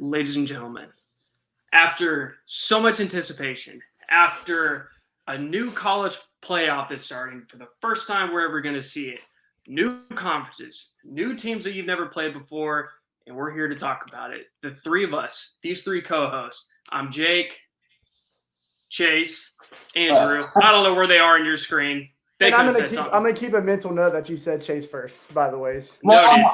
ladies and gentlemen, after so much anticipation, after a new college playoff is starting for the first time we're ever going to see it, new conferences, new teams that you've never played before, and we're here to talk about it. The three of us, these three co-hosts, I'm Jake, Chase, Andrew. I don't know where they are on your screen. And I'm gonna keep a mental note that you said Chase first, by the way. Noted.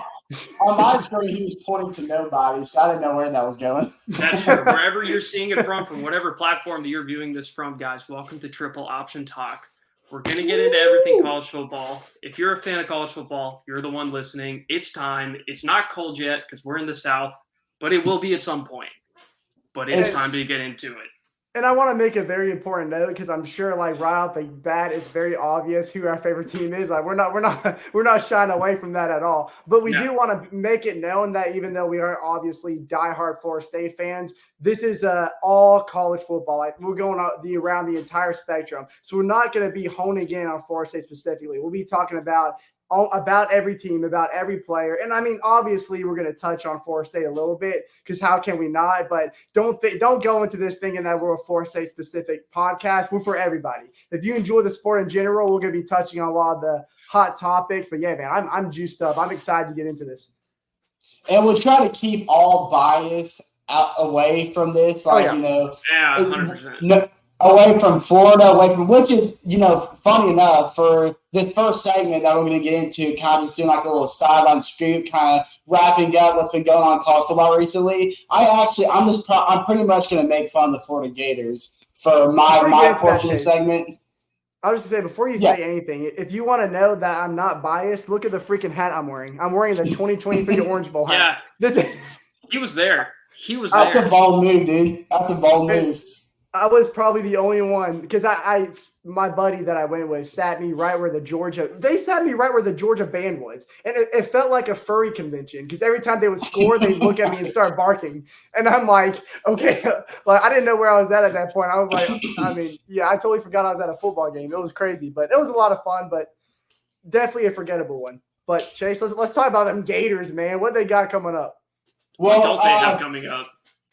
On my screen, he was pointing to nobody, so I didn't know where that was going. That's true. Wherever you're seeing it from whatever platform that you're viewing this from, guys, welcome to Triple Option Talk. We're going to get into everything college football. If you're a fan of college football, you're the one listening. It's time. It's not cold yet because we're in the South, but it will be at some point. But it's time to get into it. And I want to make a very important note because I'm sure, like right off the bat, it's very obvious who our favorite team is. Like we're not shying away from that at all. But we do want to make it known that even though we are obviously diehard Florida State fans, this is all college football. Like we're going around the entire spectrum. So we're not going to be honing in on Florida State specifically. We'll be talking about every team, about every player. And I mean, obviously we're going to touch on Florida State a little bit because how can we not? But don't go into this thinking that we're a Florida State specific podcast. We're for everybody. If you enjoy the sport in general, we're going to be touching on a lot of the hot topics. But yeah, man, I'm juiced up. I'm excited to get into this. And we'll try to keep all bias away from this. Like, 100%. Away from Florida, which is, funny enough, for this first segment that we're going to get into, kind of just doing like a little sideline scoop, kind of wrapping up what's been going on in college football recently. I'm pretty much going to make fun of the Florida Gators for my portion of the segment. I was just going to say, before you say anything, if you want to know that I'm not biased, look at the freaking hat I'm wearing. I'm wearing the 2023 Orange Bowl hat. Yeah. He was there. That's a bold move, dude. That's a bold move. I was probably the only one because my buddy that I went with sat me right where the Georgia band was. And it felt like a furry convention because every time they would score, they'd look at me and start barking. And I'm like, okay, like I didn't know where I was at that point. I was like, I totally forgot I was at a football game. It was crazy, but it was a lot of fun, but definitely a forgettable one. But Chase, let's talk about them Gators, man. What they got coming up? Well, don't they have coming up?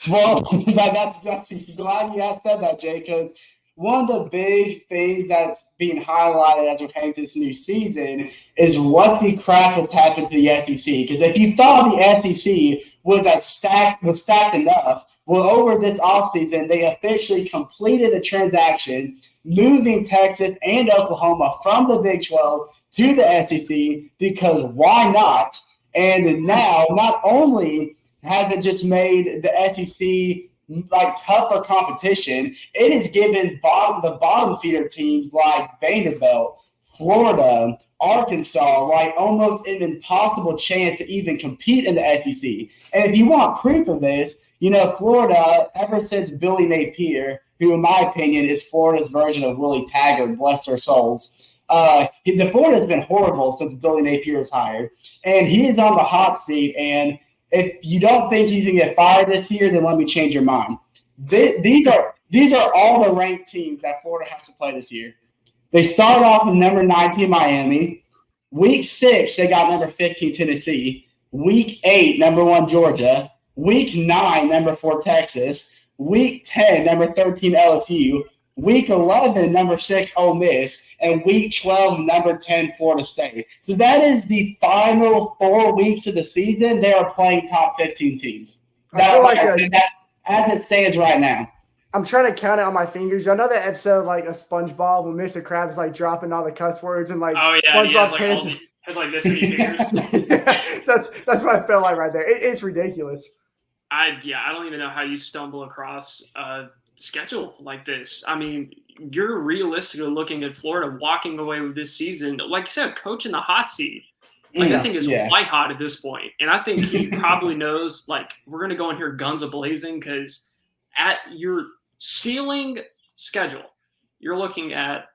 Well, that's glad you said that, Jay, because one of the big things that's being highlighted as we're heading to this new season is what the crap has happened to the SEC. Because if you thought the SEC was stacked enough, well, over this offseason, they officially completed the transaction, moving Texas and Oklahoma from the Big 12 to the SEC because why not? And now, not only has it just made the SEC like tougher competition, it has given the bottom feeder teams like Vanderbilt, Florida, Arkansas, like almost an impossible chance to even compete in the SEC. And if you want proof of this, Florida, ever since Billy Napier, who in my opinion is Florida's version of Willie Taggart, bless their souls, the Florida has been horrible since Billy Napier was hired. And he is on the hot seat, and if you don't think he's going to get fired this year, then let me change your mind. These are all the ranked teams that Florida has to play this year. They start off with number 19 Miami. Week 6, they got number 15 Tennessee. Week 8, number 1 Georgia. Week 9, number 4 Texas. Week 10, number 13 LSU. Week 11, number 6 Ole Miss. And Week 12, number 10 Florida State. So that is the final 4 weeks of the season. They are playing top 15 teams. As it stands right now. I'm trying to count it on my fingers. I know that episode like a SpongeBob when Mr. Krabs like dropping all the cuss words and like SpongeBob's hands. Has like this many fingers. That's what I felt like right there. It's ridiculous. I don't even know how you stumble across a schedule like this. I mean, you're realistically looking at Florida walking away with this season, like you said, coach in the hot seat. I think is white hot at this point. And I think he probably knows, like, we're going to go in here guns a-blazing because at your ceiling schedule, you're looking at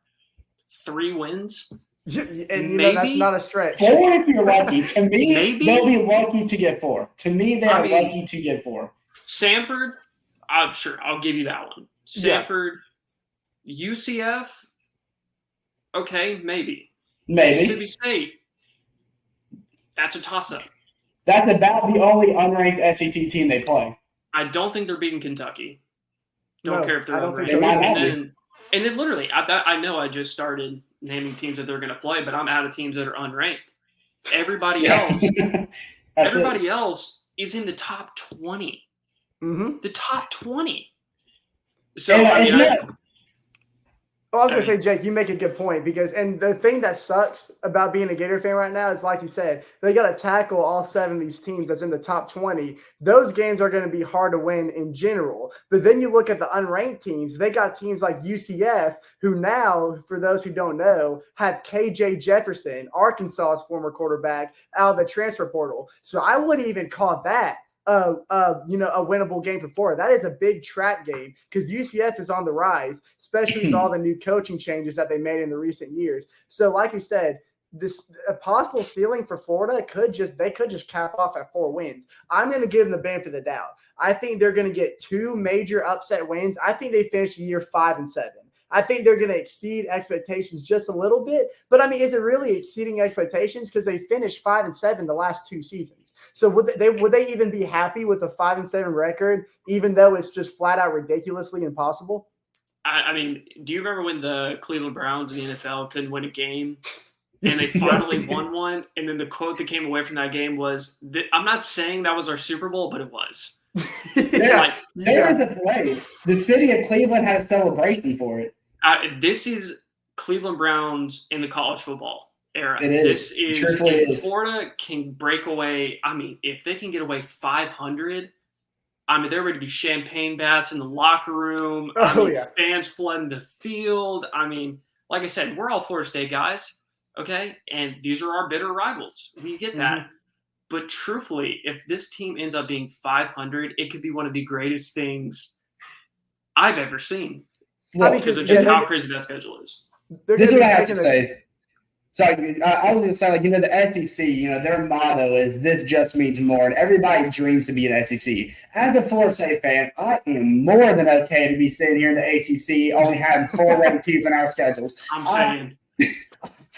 3 wins. And that's not a stretch. 4 if you're lucky. To me, they'll be lucky to get 4. To me, they're lucky to get 4. Sanford, I'm sure. I'll give you that one. Sanford, UCF, okay, maybe. Mississippi State, that's a toss-up. That's about the only unranked SEC team they play. I don't think they're beating Kentucky. Don't care if they're unranked. And then literally, I know I just started naming teams that they're going to play, but I'm out of teams that are unranked. Everybody else is in the top 20. Mm-hmm. The top 20. So, I was going to say, Jake, you make a good point and the thing that sucks about being a Gator fan right now is, like you said, they got to tackle all 7 of these teams that's in the top 20. Those games are going to be hard to win in general. But then you look at the unranked teams, they got teams like UCF, who now, for those who don't know, have KJ Jefferson, Arkansas's former quarterback, out of the transfer portal. So I wouldn't even call that a winnable game for Florida. That is a big trap game because UCF is on the rise, especially with all the new coaching changes that they made in the recent years. So, like you said, a possible ceiling for Florida could just cap off at 4 wins. I'm going to give them the benefit of the doubt. I think they're going to get 2 major upset wins. I think they finish the year 5-7. I think they're going to exceed expectations just a little bit. But, I mean, is it really exceeding expectations? Because they finished 5-7 the last 2 seasons. So would they even be happy with a 5-7 record, even though it's just flat out ridiculously impossible? I mean, do you remember when the Cleveland Browns in the NFL couldn't win a game? And they finally won one. And then the quote that came away from that game was, I'm not saying that was our Super Bowl, but it was. There was a play. The city of Cleveland had a celebration for it. This is Cleveland Browns in the college football era. It is. This is Florida can break away. I mean, if they can get away 500, I mean, they're ready to be champagne baths in the locker room. Fans flooding the field. I mean, like I said, we're all Florida State guys, okay? And these are our bitter rivals. We get that. Mm-hmm. But truthfully, if this team ends up being 500, it could be one of the greatest things I've ever seen. Well, because of just how crazy that schedule is. This is what I have to say. So I was going to say, the SEC, their motto is "This just means more," and everybody dreams to be an SEC. As a Florida State fan, I am more than okay to be sitting here in the ACC, only having 4 ranked teams on our schedules. I'm saying.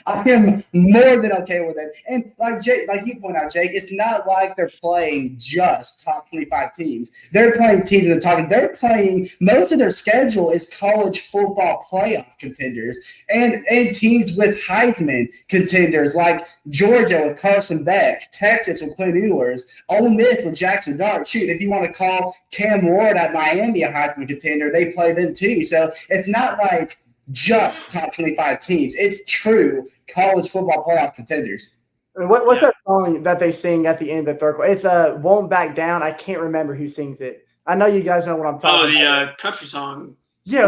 I am more than okay with it. And like you point out, Jake, it's not like they're playing just top 25 teams. They're playing teams in the top. They're playing – most of their schedule is college football playoff contenders and teams with Heisman contenders like Georgia with Carson Beck, Texas with Quinn Ewers, Ole Miss with Jackson Dart. Shoot, if you want to call Cam Ward at Miami a Heisman contender, they play them too. So it's not like – just top 25 teams. It's true college football playoff contenders. What's that song that they sing at the end of the third quarter? It's Won't Back Down. I can't remember who sings it. I know you guys know what I'm talking about. Oh, the country song. Yeah.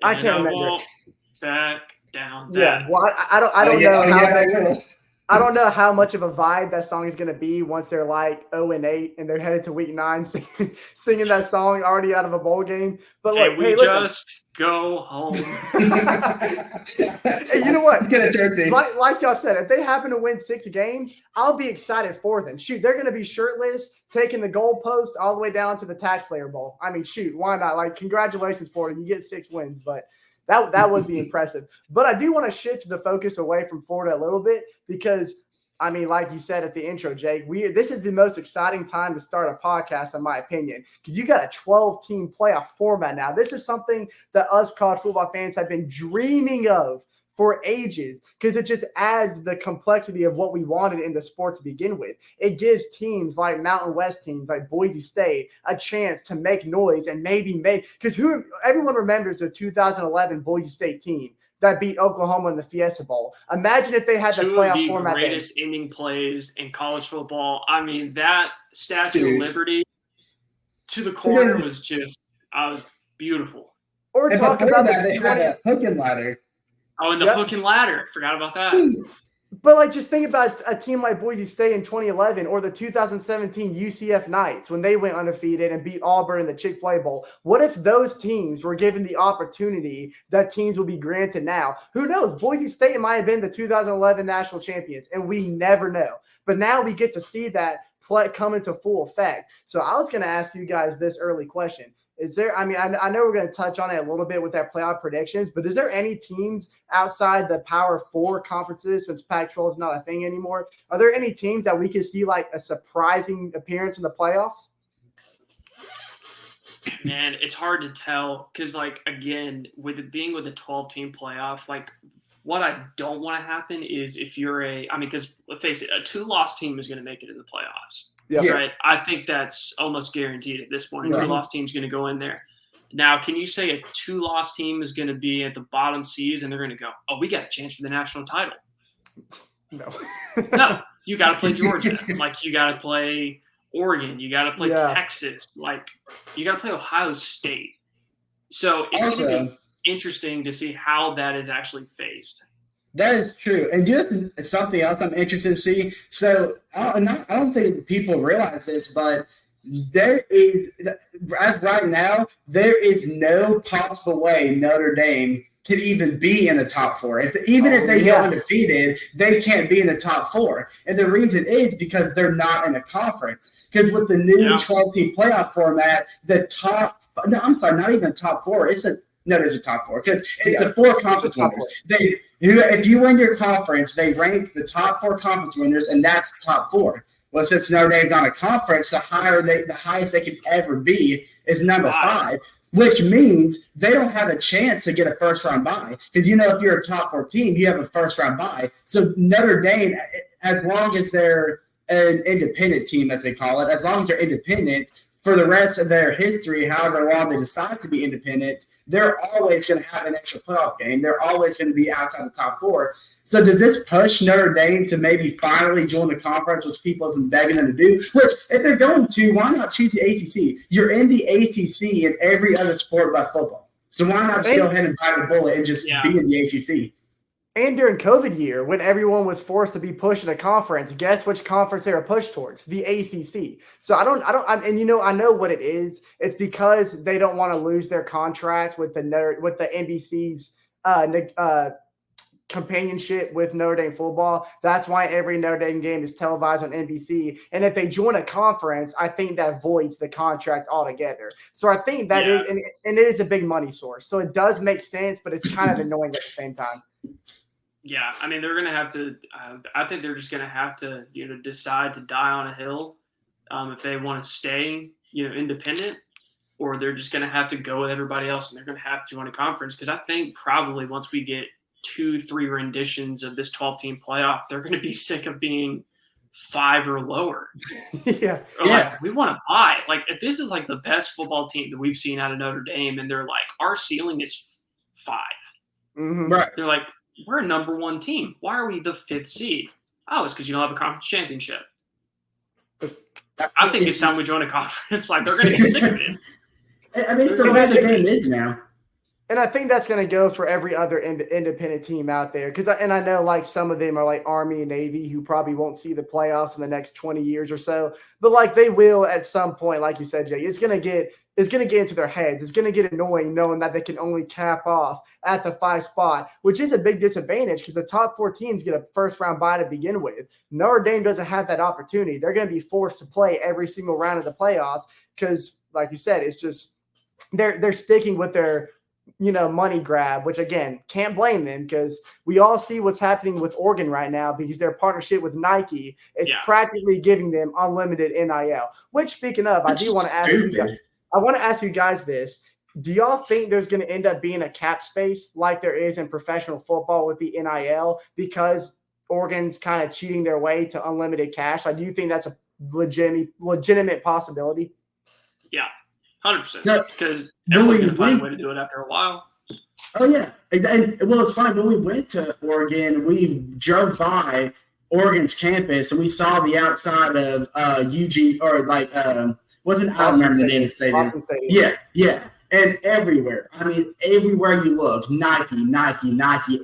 I can't remember. Won't back down. Yeah. Well, I don't know how that's I don't know how much of a vibe that song is going to be once they're like 0-8 and they're headed to week 9 singing that song already out of a bowl game. But look, we just go home. Hey, you know what? Like y'all said, if they happen to win 6 games, I'll be excited for them. Shoot, they're going to be shirtless, taking the goalpost all the way down to the taxpayer bowl. I mean, shoot, why not? Like, congratulations, Florida. You get 6 wins, but that would be impressive. But I do want to shift the focus away from Florida a little bit because, I mean, like you said at the intro, Jake, this is the most exciting time to start a podcast, in my opinion, because you got a 12-team playoff format now. This is something that us college football fans have been dreaming of for ages because it just adds the complexity of what we wanted in the sport to begin with. It gives teams like Mountain West teams like Boise State a chance to make noise and maybe because everyone remembers the 2011 Boise State team that beat Oklahoma in the Fiesta Bowl. Imagine if they had the playoff format. 2 of the greatest ending plays in college football. I mean, that Statue of Liberty to the corner was just beautiful. Or talk about they had a hook and ladder. Oh, and the hook and ladder. Forgot about that. But, like, just think about a team like Boise State in 2011 or the 2017 UCF Knights when they went undefeated and beat Auburn in the Chick-fil-A Bowl. What if those teams were given the opportunity that teams will be granted now? Who knows? Boise State might have been the 2011 national champions, and we never know. But now we get to see that play come into full effect. So I was going to ask you guys this early question. Is there, I mean, I know we're going to touch on it a little bit with our playoff predictions, but is there any teams outside the Power 4 conferences, since Pac-12 is not a thing anymore, are there any teams that we could see like a surprising appearance in the playoffs? And it's hard to tell because, like, again, with it being with a 12-team playoff, like, what I don't want to happen is if you're because let's face it, a 2-loss team is going to make it in the playoffs. Yeah. Right? I think that's almost guaranteed at this point. A 2-loss team is going to go in there. Now, can you say a 2-loss team is going to be at the bottom seeds and they're going to go, oh, we got a chance for the national title? No. No. You got to play Georgia. Like, you got to play Oregon. You got to play Texas. Like, you got to play Ohio State. So it's going to be interesting to see how that is actually faced. That is true. And just something else I'm interested to see. So I don't think people realize this, but there is, as right now, there is no possible way Notre Dame can even be in the top 4. If they go undefeated, they can't be in the top 4. And the reason is because they're not in a conference. Because with the new 12-team playoff format, not even top 4. There's a top 4 because it's a 4 conference winners. If you win your conference, they rank the top 4 conference winners, and that's top 4. Well, since Notre Dame's on a conference, the highest they can ever be is number 5, which means they don't have a chance to get a first-round bye. Because, if you're a top 4 team, you have a first-round bye. So Notre Dame, as long as they're an independent team, as they call it, as long as they're independent, for the rest of their history, however long they decide to be independent, they're always going to have an extra playoff game. They're always going to be outside the top 4. So does this push Notre Dame to maybe finally join the conference, which people have been begging them to do? Which, if they're going to, why not choose the ACC? You're in the ACC in every other sport but football. So why not just go ahead and bite the bullet and just be in the ACC? And during COVID year, when everyone was forced to be pushed in a conference, guess which conference they were pushed towards? The ACC. So I know what it is. It's because they don't want to lose their contract with the NBC's companionship with Notre Dame football. That's why every Notre Dame game is televised on NBC. And if they join a conference, I think that voids the contract altogether. So I think that is, and it is a big money source. So it does make sense, but it's kind of annoying at the same time. Yeah, I mean, they're going to have to I think they're just going to have to, decide to die on a hill if they want to stay, independent, or they're just going to have to go with everybody else and they're going to have to join a conference. Because I think probably once we get 2-3 renditions of this 12-team playoff, they're going to be sick of being 5 or lower. Like, we want to buy. Like, if this is like the best football team that we've seen out of Notre Dame, and they're like, our ceiling is 5. Mm-hmm. Right. They're like, we're a number 1 team. Why are we the 5th seed? Oh, it's because you don't have a conference championship. I think it's time we join a conference. Like, they're going to get sick of it. I mean, it's the way the game is now. And I think that's going to go for every other independent team out there. I know like some of them are like Army and Navy who probably won't see the playoffs in the next 20 years or so. But like they will at some point, like you said, Jay, it's going to get into their heads. It's going to get annoying knowing that they can only cap off at the 5 spot, which is a big disadvantage because the top 4 teams get a first-round bye to begin with. Notre Dame doesn't have that opportunity. They're going to be forced to play every single round of the playoffs because, like you said, it's just they're sticking with their money grab, which again, can't blame them because we all see what's happening with Oregon right now because their partnership with Nike is practically giving them unlimited NIL. Which, speaking of, I want to ask you guys this. Do y'all think there's going to end up being a cap space like there is in professional football with the NIL because Oregon's kind of cheating their way to unlimited cash? Like, do you think that's a legitimate possibility? Yeah. 100%. Because everyone's going to find a way to do it after a while. Oh, yeah. Well, it's fine. When we went to Oregon, we drove by Oregon's campus, and we saw the outside of Eugene, or like, I don't remember the name of the stadium. Yeah. And everywhere. I mean, everywhere you look, Nike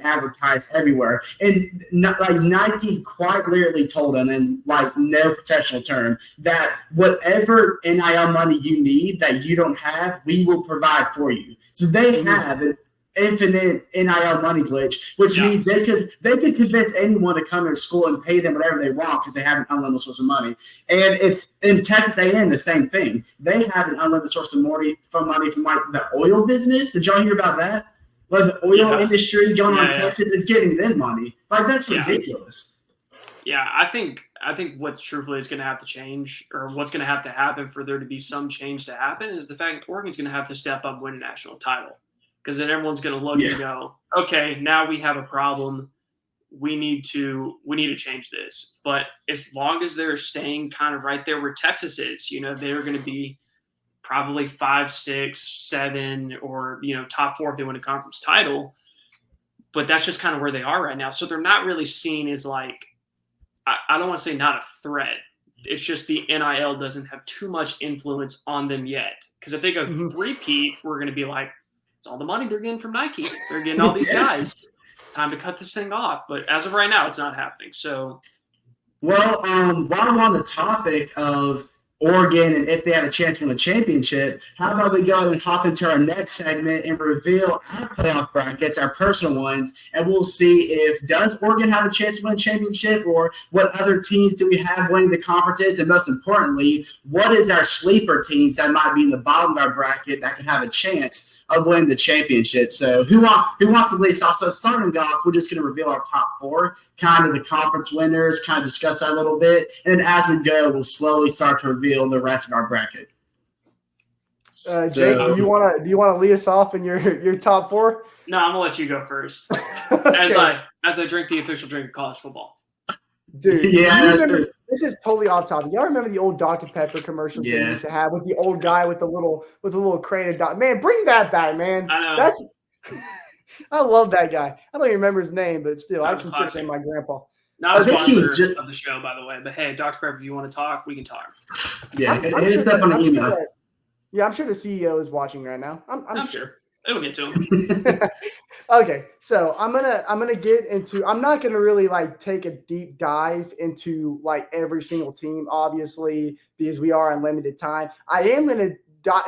advertised everywhere. And Nike quite literally told them in like no professional term that whatever NIL money you need that you don't have, we will provide for you. So they have an infinite NIL money glitch, which means they could convince anyone to come to school and pay them whatever they want because they have an unlimited source of money. And it's in Texas A&M, the same thing. They have an unlimited source of money from like the oil business. Did y'all hear about that? Like the oil industry going on Texas is getting them money. Like that's ridiculous. Yeah, I think I think what's truthfully is going to have to change, or what's going to have to happen for there to be some change to happen, is the fact that Oregon's going to have to step up, win a national title, because then everyone's going to look and go, okay, now we have a problem. We need to change this. But as long as they're staying kind of right there where Texas is, they're going to be probably 5, 6, 7, or top 4 if they win a conference title. But that's just kind of where they are right now. So they're not really seen as like, I don't want to say not a threat. It's just the NIL doesn't have too much influence on them yet. Because if they go three-peat, we're going to be like, it's all the money they're getting from Nike. They're getting all these guys. Time to cut this thing off. But as of right now, it's not happening. So, well, while I'm on the topic of Oregon and if they have a chance to win a championship, how about we go ahead and hop into our next segment and reveal our playoff brackets, our personal ones, and we'll see if does Oregon have a chance to win a championship, or what other teams do we have winning the conferences, and most importantly, what is our sleeper teams that might be in the bottom of our bracket that could have a chance of winning the championship. So who wants to lead? Also, starting off, we're just going to reveal our top 4, kind of the conference winners, kind of discuss that a little bit, and then as we go, we'll slowly start to reveal the rest of our bracket. Jake, do you want to lead us off in your top 4? No, I'm gonna let you go first. Okay. As I drink the official drink of college football. Dude, this is totally off topic. Y'all remember the old Dr. Pepper commercials they used to have with the old guy with the little crate of Dr. Man, bring that back, man. I know. I love that guy. I don't even remember his name, but still, I consider him my grandpa. Not a sponsor of the show, by the way. But hey, Dr. Pepper, if you want to talk, we can talk. Yeah, I'm sure the CEO is watching right now. I'm sure. It'll get to him. Okay, so I'm gonna get into. I'm not gonna really take a deep dive into every single team, obviously, because we are on limited time. I am gonna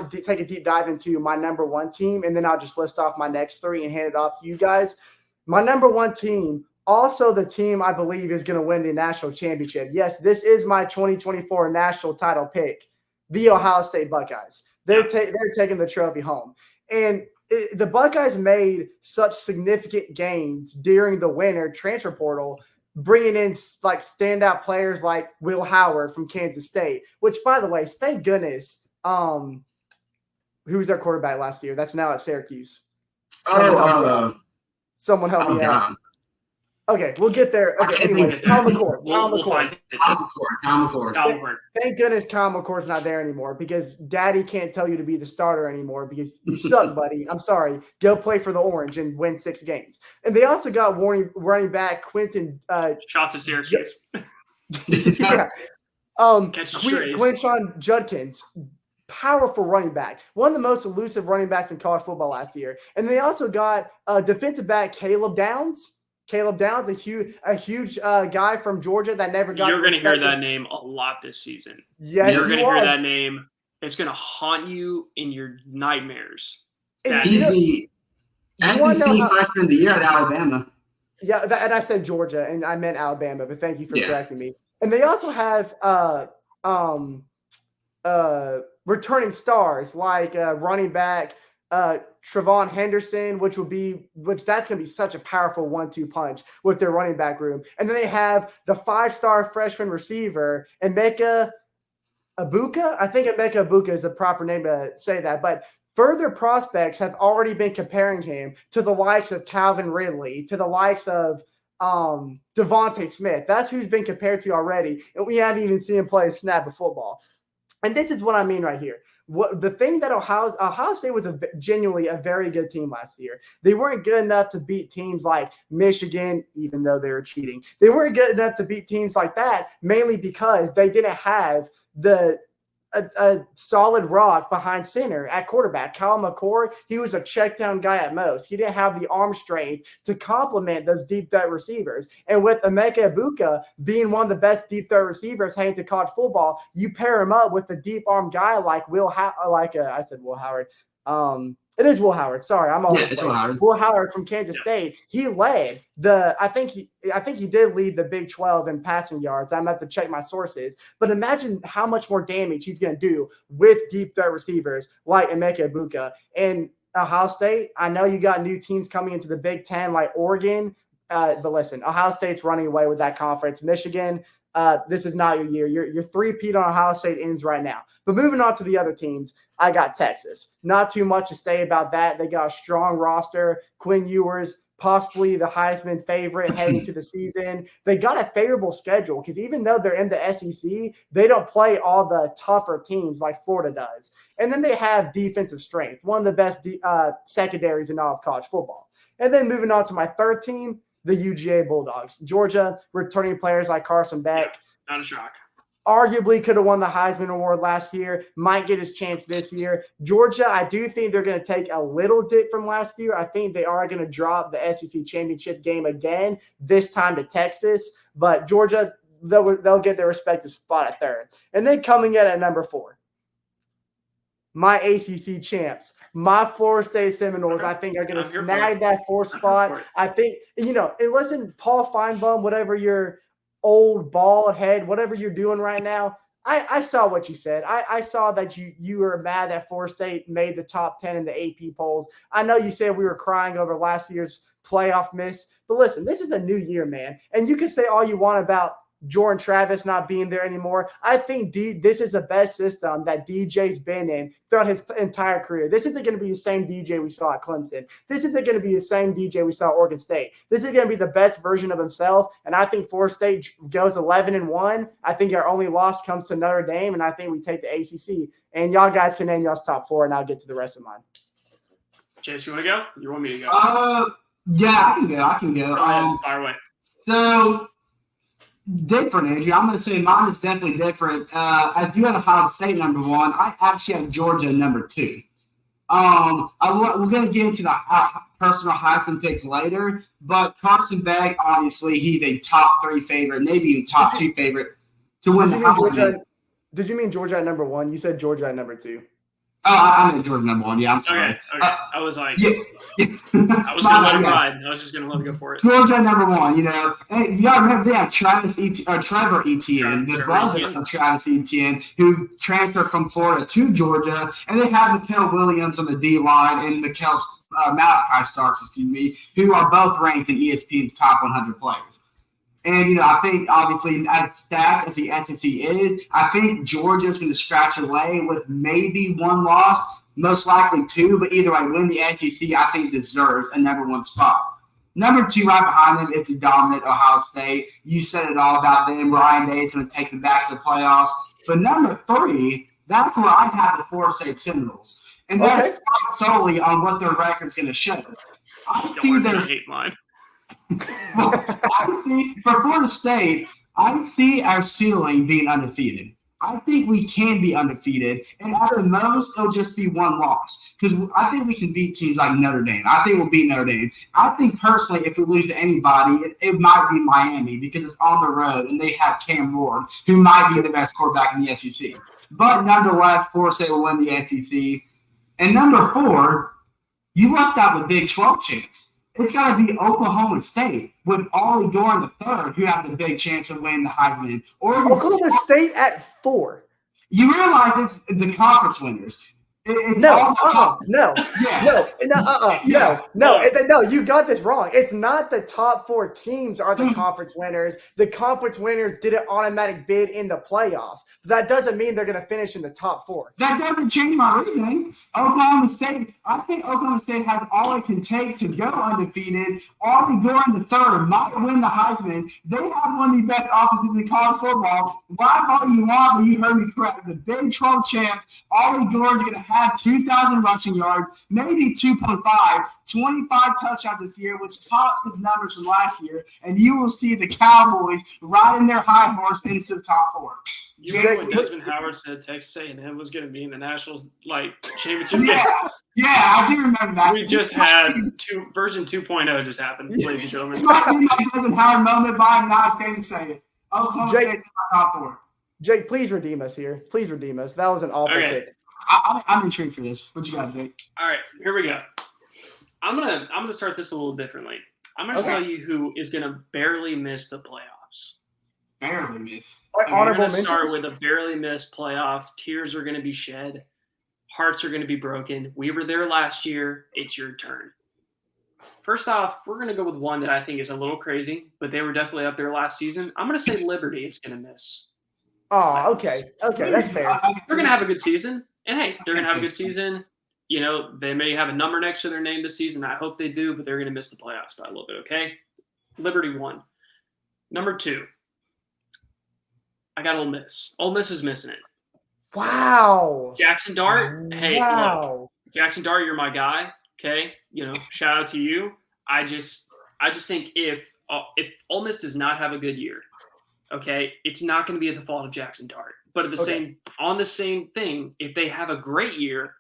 take a deep dive into my number 1 team, and then I'll just list off my next 3 and hand it off to you guys. My number 1 team, also the team I believe is going to win the national championship. Yes, this is my 2024 national title pick, the Ohio State Buckeyes. They're taking the trophy home, and the Buckeyes made such significant gains during the winter transfer portal, bringing in standout players like Will Howard from Kansas State, which, by the way, thank goodness, who was their quarterback last year? That's now at Syracuse. Someone help me out. Okay, we'll get there. Okay, anyway, Kyle McCord. Thank goodness Kyle McCord's not there anymore, because Daddy can't tell you to be the starter anymore because you suck, buddy. I'm sorry. Go play for the Orange and win 6 games. And they also got running back Quentin. Shots at Syracuse. Yeah. Quinshon Judkins. Powerful running back, one of the most elusive running backs in college football last year. And they also got defensive back Caleb Downs. A huge guy from Georgia that never got. You're going to hear that name a lot this season. Yes, you're going to hear that name. It's going to haunt you in your nightmares. Easy. SEC freshman of the year at Alabama. Yeah, and I said Georgia, and I meant Alabama, but thank you for correcting me. And they also have returning stars like running back Trevon Henderson, which that's going to be such a powerful 1-2 punch with their running back room. And then they have the 5-star freshman receiver, Emeka Ibuka. I think Emeka Ibuka is the proper name to say that. But further prospects have already been comparing him to the likes of Calvin Ridley, to the likes of Devontae Smith. That's who's been compared to already. And we haven't even seen him play a snap of football. And this is what I mean right here. The thing that Ohio State was genuinely a very good team last year. They weren't good enough to beat teams like Michigan, even though they were cheating. They weren't good enough to beat teams like that, mainly because they didn't have a solid rock behind center at quarterback. Kyle McCord, he was a check down guy at most. He didn't have the arm strength to complement those deep threat receivers. And with Emeka Ibuka being one of the best deep threat receivers heading to college football, you pair him up with a deep arm guy like I said Will Howard. It is Will Howard. Sorry, I'm all it's Will Howard. Will Howard from Kansas State. He led I think he did lead the Big 12 in passing yards. I'm going to have to check my sources. But imagine how much more damage he's going to do with deep threat receivers like Emeka Ibuka. And Ohio State, I know you got new teams coming into the Big Ten like Oregon, but listen, Ohio State's running away with that conference. Michigan, this is not your year. Your three-peat on Ohio State ends right now. But moving on to the other teams, I got Texas. Not too much to say about that. They got a strong roster. Quinn Ewers, possibly the Heisman favorite heading to the season. They got a favorable schedule because even though they're in the SEC, they don't play all the tougher teams like Florida does. And then they have defensive strength, one of the best secondaries in all of college football. And then moving on to my third team, the UGA Bulldogs. Georgia, returning players like Carson Beck. Yeah, not a shock. Arguably could have won the Heisman Award last year, might get his chance this year. Georgia, I do think they're going to take a little dip from last year. I think they are going to drop the SEC championship game again, this time to Texas. But Georgia, they'll get their respective spot at third. And then coming in at number 4, my ACC champs, my Florida State Seminoles, I think are going to snag that 4th spot. I think, and listen, Paul Feinbaum, whatever your old bald head, whatever you're doing right now, I saw what you said. I saw that you were mad that Florida State made the top 10 in the AP polls. I know you said we were crying over last year's playoff miss, but listen, this is a new year, man. And you can say all you want about Jordan Travis not being there anymore. I think this is the best system that DJ's been in throughout his entire career. This isn't going to be the same DJ we saw at Clemson. This isn't going to be the same DJ we saw at Oregon State. This is going to be the best version of himself, and I think Florida State goes 11-1. I think our only loss comes to Notre Dame, and I think we take the ACC. And y'all guys can name y'all's top 4, and I'll get to the rest of mine. Chase, you want to go? You want me to go? Yeah, I can go. Fire away. So different, Andrew. I'm going to say mine is definitely different. As you had Ohio State number 1, I actually have Georgia number 2. We're going to get into the personal Heisman picks later, but Carson Beck, obviously, he's a top 3 favorite, maybe even top 2 favorite to win the Heisman. Did you mean Georgia at number 1? You said Georgia at number 2. I meant Georgia number 1. Yeah, I'm sorry. Okay. I was like, yeah. I was going to let it ride. I was just going to let it go for it. Georgia number 1. And you got to remember they have Trevor Etienne, the brother of Travis Etienne, who transferred from Florida to Georgia, and they have Mikael Williams on the D line and Malachi Starks, who are both ranked in ESPN's top 100 plays. And, I think, obviously, as stacked as the SEC is, I think Georgia's going to scratch away with maybe 1 loss, most likely 2, but either way, win the SEC, I think, deserves a number 1 spot. Number 2, right behind them, it's a dominant Ohio State. You said it all about them. Ryan Day is going to take them back to the playoffs. But number 3, that's where I have the Florida State Seminoles. And that's solely on what their record's going to show. I see their hate mine. For Florida State, I see our ceiling being undefeated. I think we can be undefeated, and at the most, it'll just be 1 loss. Because I think we can beat teams like Notre Dame. I think we'll beat Notre Dame. I think, personally, if we lose to anybody, it might be Miami because it's on the road, and they have Cam Ward, who might be the best quarterback in the SEC. But nonetheless, Florida State will win the SEC. And number 4, you left out the Big 12 champs. It's got to be Oklahoma State with Ollie Dorn III, who has a big chance of winning the Heisman. Oklahoma State at 4. You realize it's the conference winners. No. You got this wrong. It's not the top 4 teams are the conference winners. The conference winners get an automatic bid in the playoffs. That doesn't mean they're going to finish in the top 4. That doesn't change my reasoning. Oklahoma State, I think Oklahoma State has all it can take to go undefeated. Ollie Dorn III might win the Heisman. They have one of the best offenses in college football. Why all you want, but you heard me correct. The Big 12 champs, Ollie Dorn's going to have 2,000 rushing yards, maybe 2.5, 25 touchdowns this year, which tops his numbers from last year, and you will see the Cowboys riding their high horse into the top 4. You remember when Desmond Howard said Texas A&M was going to be in the national championship? Yeah, I do remember that. We just had version 2.0 just happened, ladies and gentlemen. It might be my Desmond Howard moment, but I'm not going to say it. Oklahoma State's in my top 4. Jake, please redeem us here. Please redeem us. That was an awful pick. I'm intrigued for this. What you got, Jake? All right, here we go. I'm gonna start this a little differently. I'm gonna tell you who is gonna barely miss the playoffs. Barely miss. I'm gonna start with a barely missed playoff. Tears are gonna be shed. Hearts are gonna be broken. We were there last year. It's your turn. First off, we're going to go with one that I think is a little crazy, but they were definitely up there last season. I'm going to say Liberty is going to miss. Oh, okay. Okay, that's fair. They're going to have a good season. And, hey, they're going to have a good season. You know, they may have a number next to their name this season. I hope they do, but they're going to miss the playoffs by a little bit, okay? Liberty 1. Number 2, I got Ole Miss. Ole Miss is missing it. Wow. Jackson Dart, hey, wow. Look, Jackson Dart, you're my guy, okay? You know, shout out to you. I just think if Ole Miss does not have a good year, okay, it's not going to be at the fault of Jackson Dart. But at the same thing, if they have a great year,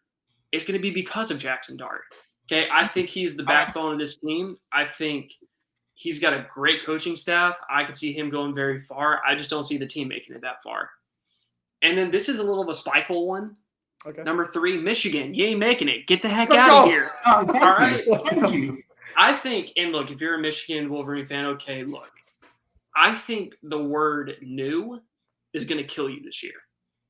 it's going to be because of Jackson Dart. Okay, I think he's the backbone of this team. I think he's got a great coaching staff. I could see him going very far. I just don't see the team making it that far. And then this is a little of a spiteful one. Okay. Number 3, Michigan. You ain't making it. Get the heck out of here. Oh, all right. Thank you. I think, and look, if you're a Michigan Wolverine fan, okay, look. I think the word new is going to kill you this year.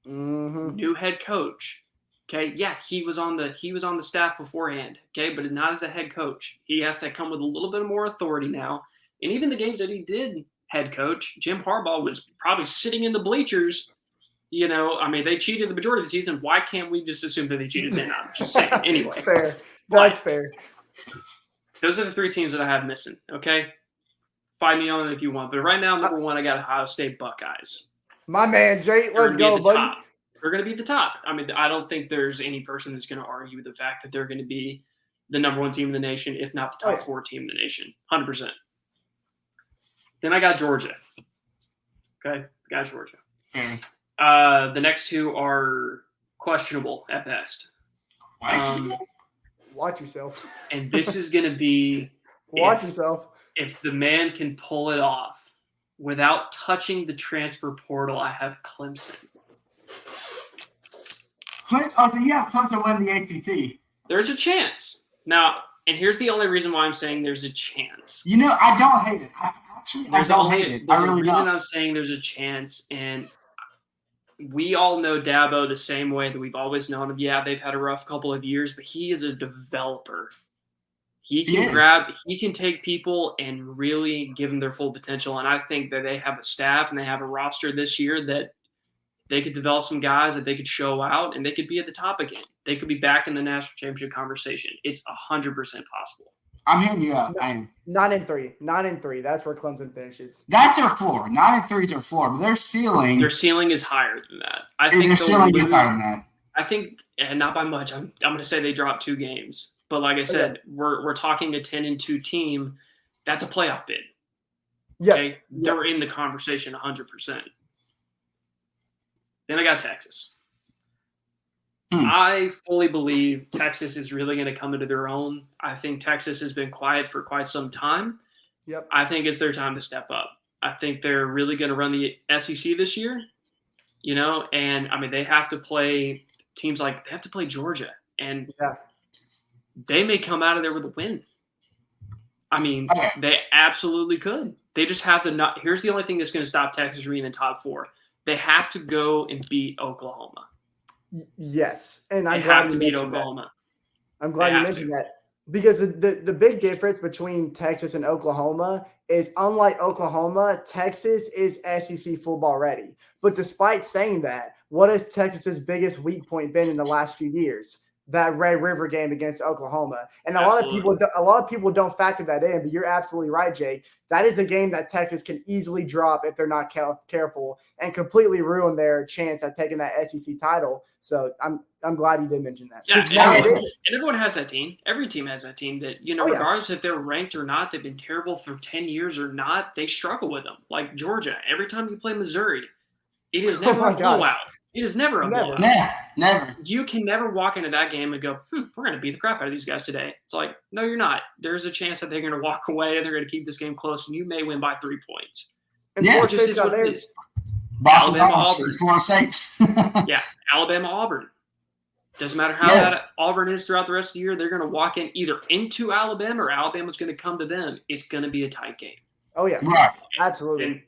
Mm-hmm. New head coach. Okay, yeah, he was on the staff beforehand. Okay, but not as a head coach. He has to come with a little bit more authority now. And even the games that he did head coach, Jim Harbaugh was probably sitting in the bleachers. You know, I mean, they cheated the majority of the season. Why can't we just assume that they cheated then? I'm just saying. Anyway, Fair. That's fair. Those are the 3 teams that I have missing. Okay, find me on it if you want. But right now, number 1, I got Ohio State Buckeyes. My man, Jay, let's go, buddy. Top. They're going to be at the top. I mean, I don't think there's any person that's going to argue the fact that they're going to be the number 1 team in the nation, if not the top 4 team in the nation. 100%. Then I got Georgia. Okay, got Georgia. The next 2 are questionable at best. Watch yourself. And this is going to be Watch yourself. If the man can pull it off without touching the transfer portal, I have Clemson. Clemson win the ACT. There's a chance. Now, and here's the only reason why I'm saying there's a chance. You know, I don't hate it. I don't hate it. There's I really a reason don't. I'm saying there's a chance, and we all know Dabo the same way that we've always known him. Yeah, they've had a rough couple of years, but he is a developer. He can take people and really give them their full potential. And I think that they have a staff and they have a roster this year that they could develop some guys that they could show out and they could be at the top again. They could be back in the national championship conversation. It's 100% possible. I'm hearing you out. 9-3. 9-3. That's where Clemson finishes. That's their floor. 9-3 is their floor, but their ceiling is higher than that. I think their ceiling is higher than that. I think, and not by much. I'm going to say they dropped 2 games. But like I said, we're talking a 10-2 team. That's a playoff bid. Yeah, okay? They're in the conversation 100%. Then I got Texas. I fully believe Texas is really going to come into their own. I think Texas has been quiet for quite some time. Yep. I think it's their time to step up. I think they're really going to run the SEC this year. You know, and I mean they have to play teams like they have to play Georgia, and they may come out of there with a win. I mean, they absolutely could. They just have to not. Here's the only thing that's going to stop Texas from being in the top 4. They have to go and beat Oklahoma. Yes, and I'm glad to beat Oklahoma. I'm glad you mentioned that because the big difference between Texas and Oklahoma is unlike Oklahoma, Texas is SEC football ready. But despite saying that, what has Texas's biggest weak point been in the last few years? That Red River game against Oklahoma. And a lot of people don't factor that in, but you're absolutely right, Jake. That is a game that Texas can easily drop if they're not careful and completely ruin their chance at taking that SEC title. So I'm glad you did mention that. Yeah, and everyone has that team. Every team has that team that, regardless if they're ranked or not, they've been terrible for 10 years or not, they struggle with them. Like Georgia, every time you play Missouri, it is never a blowout. It is never a blowout. Never. You can never walk into that game and go, we're going to beat the crap out of these guys today. It's like, no, you're not. There's a chance that they're going to walk away and they're going to keep this game close, and you may win by 3 points. And Georgia is what it is. Alabama, Auburn. Florida State. Yeah, Alabama, Auburn. Doesn't matter how bad Auburn is throughout the rest of the year. They're going to walk in either into Alabama or Alabama's going to come to them. It's going to be a tight game. Oh, yeah. Right. Absolutely. And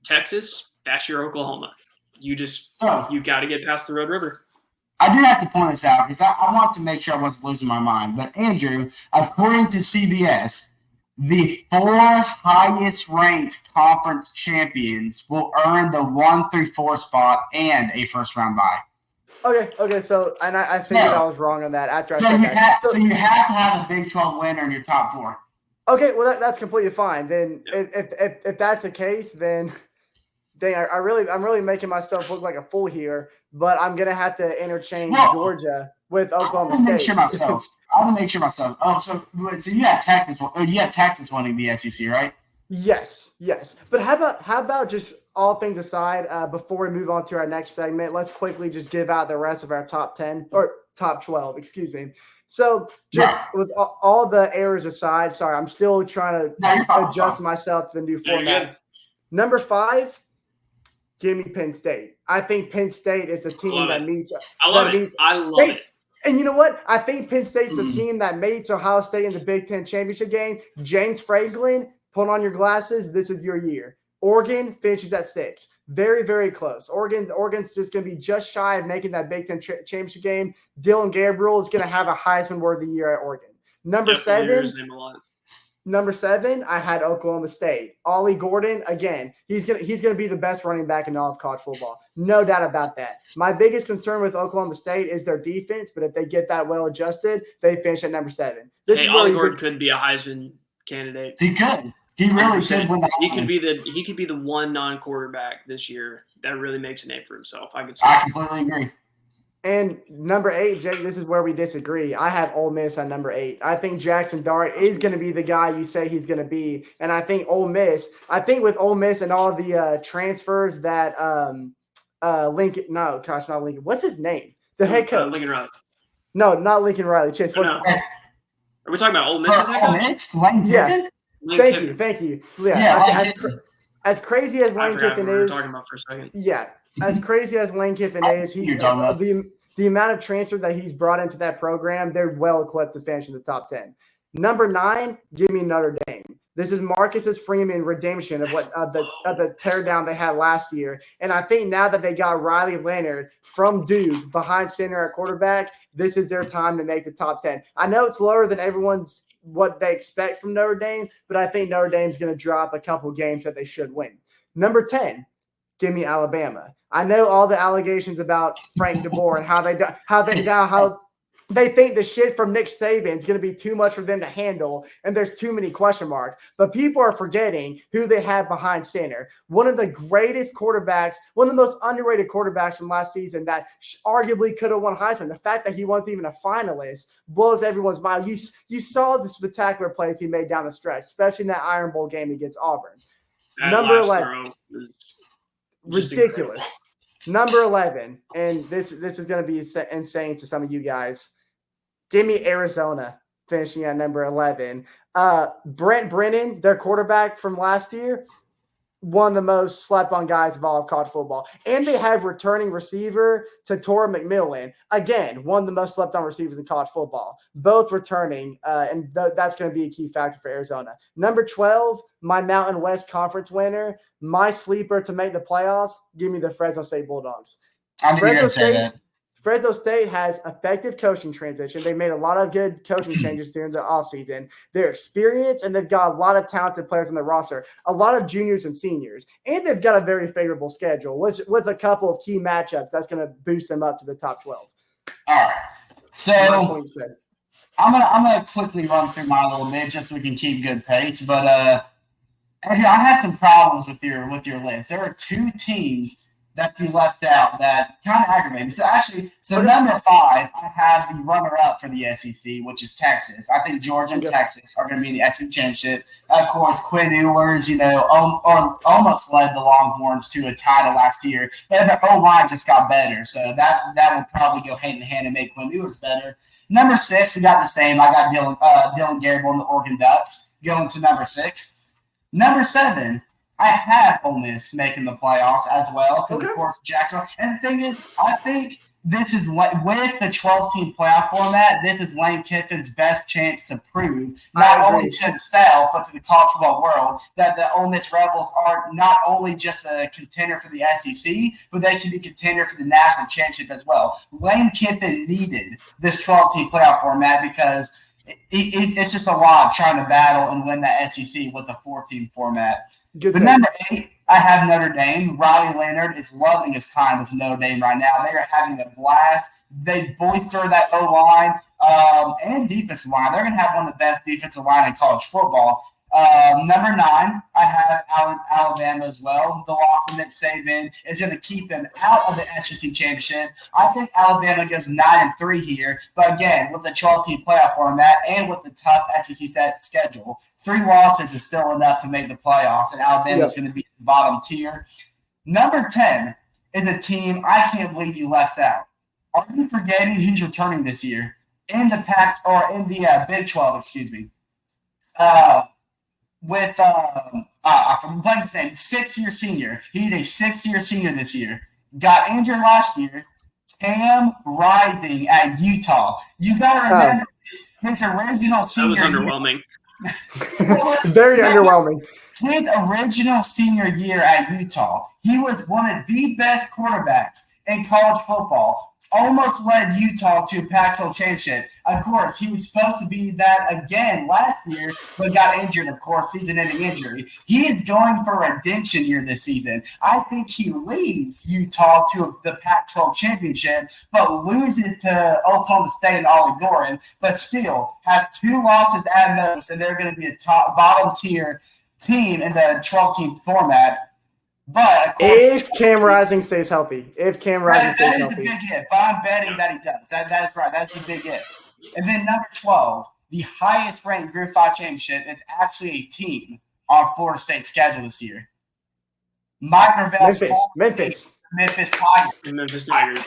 Texas, that's your Oklahoma. You got to get past the Red River. I do have to point this out because I want to make sure I wasn't losing my mind. But, Andrew, according to CBS, the 4 highest-ranked conference champions will earn the 1 through 4 spot and a first-round bye. Okay. So, and I think I was wrong on that after I said that. So you have to have a Big 12 winner in your top 4. Okay, well that's completely fine. Then if that's the case, then I'm really making myself look like a fool here. But I'm gonna have to interchange Georgia with Oklahoma State. I want to make sure myself. Oh, so you have Texas. You have Texas winning the SEC, right? Yes. But how about just all things aside, before we move on to our next segment, let's quickly just give out the rest of our top 10 or top 12. Excuse me. So just with all the errors aside, sorry, I'm still trying to adjust myself to the new format. Number 5, give me Penn State. I think Penn State is a team that meets. I love it. And you know what? I think Penn State's a team that meets Ohio State in the Big Ten championship game. James Franklin, put on your glasses. This is your year. Oregon finishes at 6. Very, very close. Oregon's just going to be just shy of making that Big Ten championship game. Dylan Gabriel is going to have a Heisman-worthy year at Oregon. Number 7, I had Oklahoma State. Ollie Gordon, again, he's gonna be the best running back in all of college football. No doubt about that. My biggest concern with Oklahoma State is their defense, but if they get that well adjusted, they finish at number 7. Ollie Gordon could be a Heisman candidate. He could. He really should win the Heisman. He could be the one non-quarterback this year that really makes a name for himself. I completely agree. And number 8, Jake, this is where we disagree. I have Ole Miss at number 8. I think Jackson Dart is going to be the guy you say he's going to be. And I think with Ole Miss and all the transfers that not Lincoln. What's his name? The head coach. Lincoln Riley. No, not Lincoln Riley. Chase. No. Are we talking about Ole Miss? Yeah. Thank you. Yeah. As crazy as Lane Kiffin is. Talking about for a second. Yeah. As crazy as Lane Kiffin is, the amount of transfer that he's brought into that program, they're well equipped to finish in the top 10. Number 9, give me Notre Dame. This is Marcus Freeman redemption of the teardown they had last year. And I think now that they got Riley Leonard from Duke behind center at quarterback, this is their time to make the top 10. I know it's lower than everyone's what they expect from Notre Dame, but I think Notre Dame's going to drop a couple games that they should win. Number 10, give me Alabama. I know all the allegations about Frank DeBoer and how they think the shit from Nick Saban is going to be too much for them to handle, and there's too many question marks. But people are forgetting who they have behind center. One of the greatest quarterbacks, one of the most underrated quarterbacks from last season that arguably could have won Heisman. The fact that he wasn't even a finalist blows everyone's mind. You saw the spectacular plays he made down the stretch, especially in that Iron Bowl game against Auburn. Number 11. Ridiculous. Number 11, and this is going to be insane to some of you guys. Give me Arizona finishing at number 11. Brent Brennan, their quarterback from last year, one of the most slept-on guys of all of college football. And they have returning receiver Torrey McMillan. Again, one of the most slept-on receivers in college football. Both returning, and that's going to be a key factor for Arizona. Number 12, my Mountain West Conference winner, my sleeper to make the playoffs, give me the Fresno State Bulldogs. Fresno State has effective coaching transition. They made a lot of good coaching changes during the offseason. They're experienced, and they've got a lot of talented players on their roster, a lot of juniors and seniors, and they've got a very favorable schedule with a couple of key matchups that's going to boost them up to the top 12. All right. So I'm gonna quickly run through my little bit just so we can keep good pace. But Andrew, I have some problems with your list. There are 2 teams that you left out that kind of aggravating. So number 5, I have the runner-up for the SEC, which is Texas. I think Georgia and Texas are going to be in the SEC championship. Of course, Quinn Ewers, almost led the Longhorns to a title last year, but their O-line just got better, so that will probably go hand in hand and make Quinn Ewers better. Number 6, we got the same. I got Dylan Gabriel and the Oregon Ducks going to number 6. Number 7. I have Ole Miss making the playoffs as well because, of course, Jackson. And the thing is, I think this is with the 12-team playoff format, this is Lane Kiffin's best chance to prove, not only to himself, but to the college football world, that the Ole Miss Rebels are not only just a contender for the SEC, but they can be contender for the national championship as well. Lane Kiffin needed this 12-team playoff format because it's just a lot trying to battle and win that SEC with the 4-team format. But number 8, I have Notre Dame. Riley Leonard is loving his time with Notre Dame right now. They are having a blast. They bolster that O-line and defensive line. They're going to have one of the best defensive line in college football. Number 9, I have Alabama as well. The loss of Nick Saban is going to keep them out of the SEC championship. I think Alabama goes 9-3 here, but again, with the 12-team playoff format and with the tough SEC set schedule, 3 losses is still enough to make the playoffs, and Alabama's going to be the bottom tier. Number 10 is a team I can't believe you left out. Are you forgetting who's returning this year in the Big 12? Excuse me. With I'm playing his name, 6-year senior. He's a 6-year senior this year. Got injured last year. Cam Rising at Utah. You got to remember his original senior. That was underwhelming. Very underwhelming. His original senior year at Utah, he was one of the best quarterbacks in college football. Almost led Utah to a Pac-12 championship. Of course, he was supposed to be that again last year, but got injured, of course, season-ending injury. He is going for a redemption year this season. I think he leads Utah to the Pac-12 championship, but loses to Oklahoma State and Ollie Gordon, but still has 2 losses at most, and they're going to be a bottom-tier team in the 12-team format. But of course, if Cam Rising stays healthy, that is the big if. But I'm betting that he does. That is right. That's a big if. And then number 12, the highest ranked Group 5 championship is actually a team on Florida State's schedule this year. Mike Norvell's Memphis Tigers.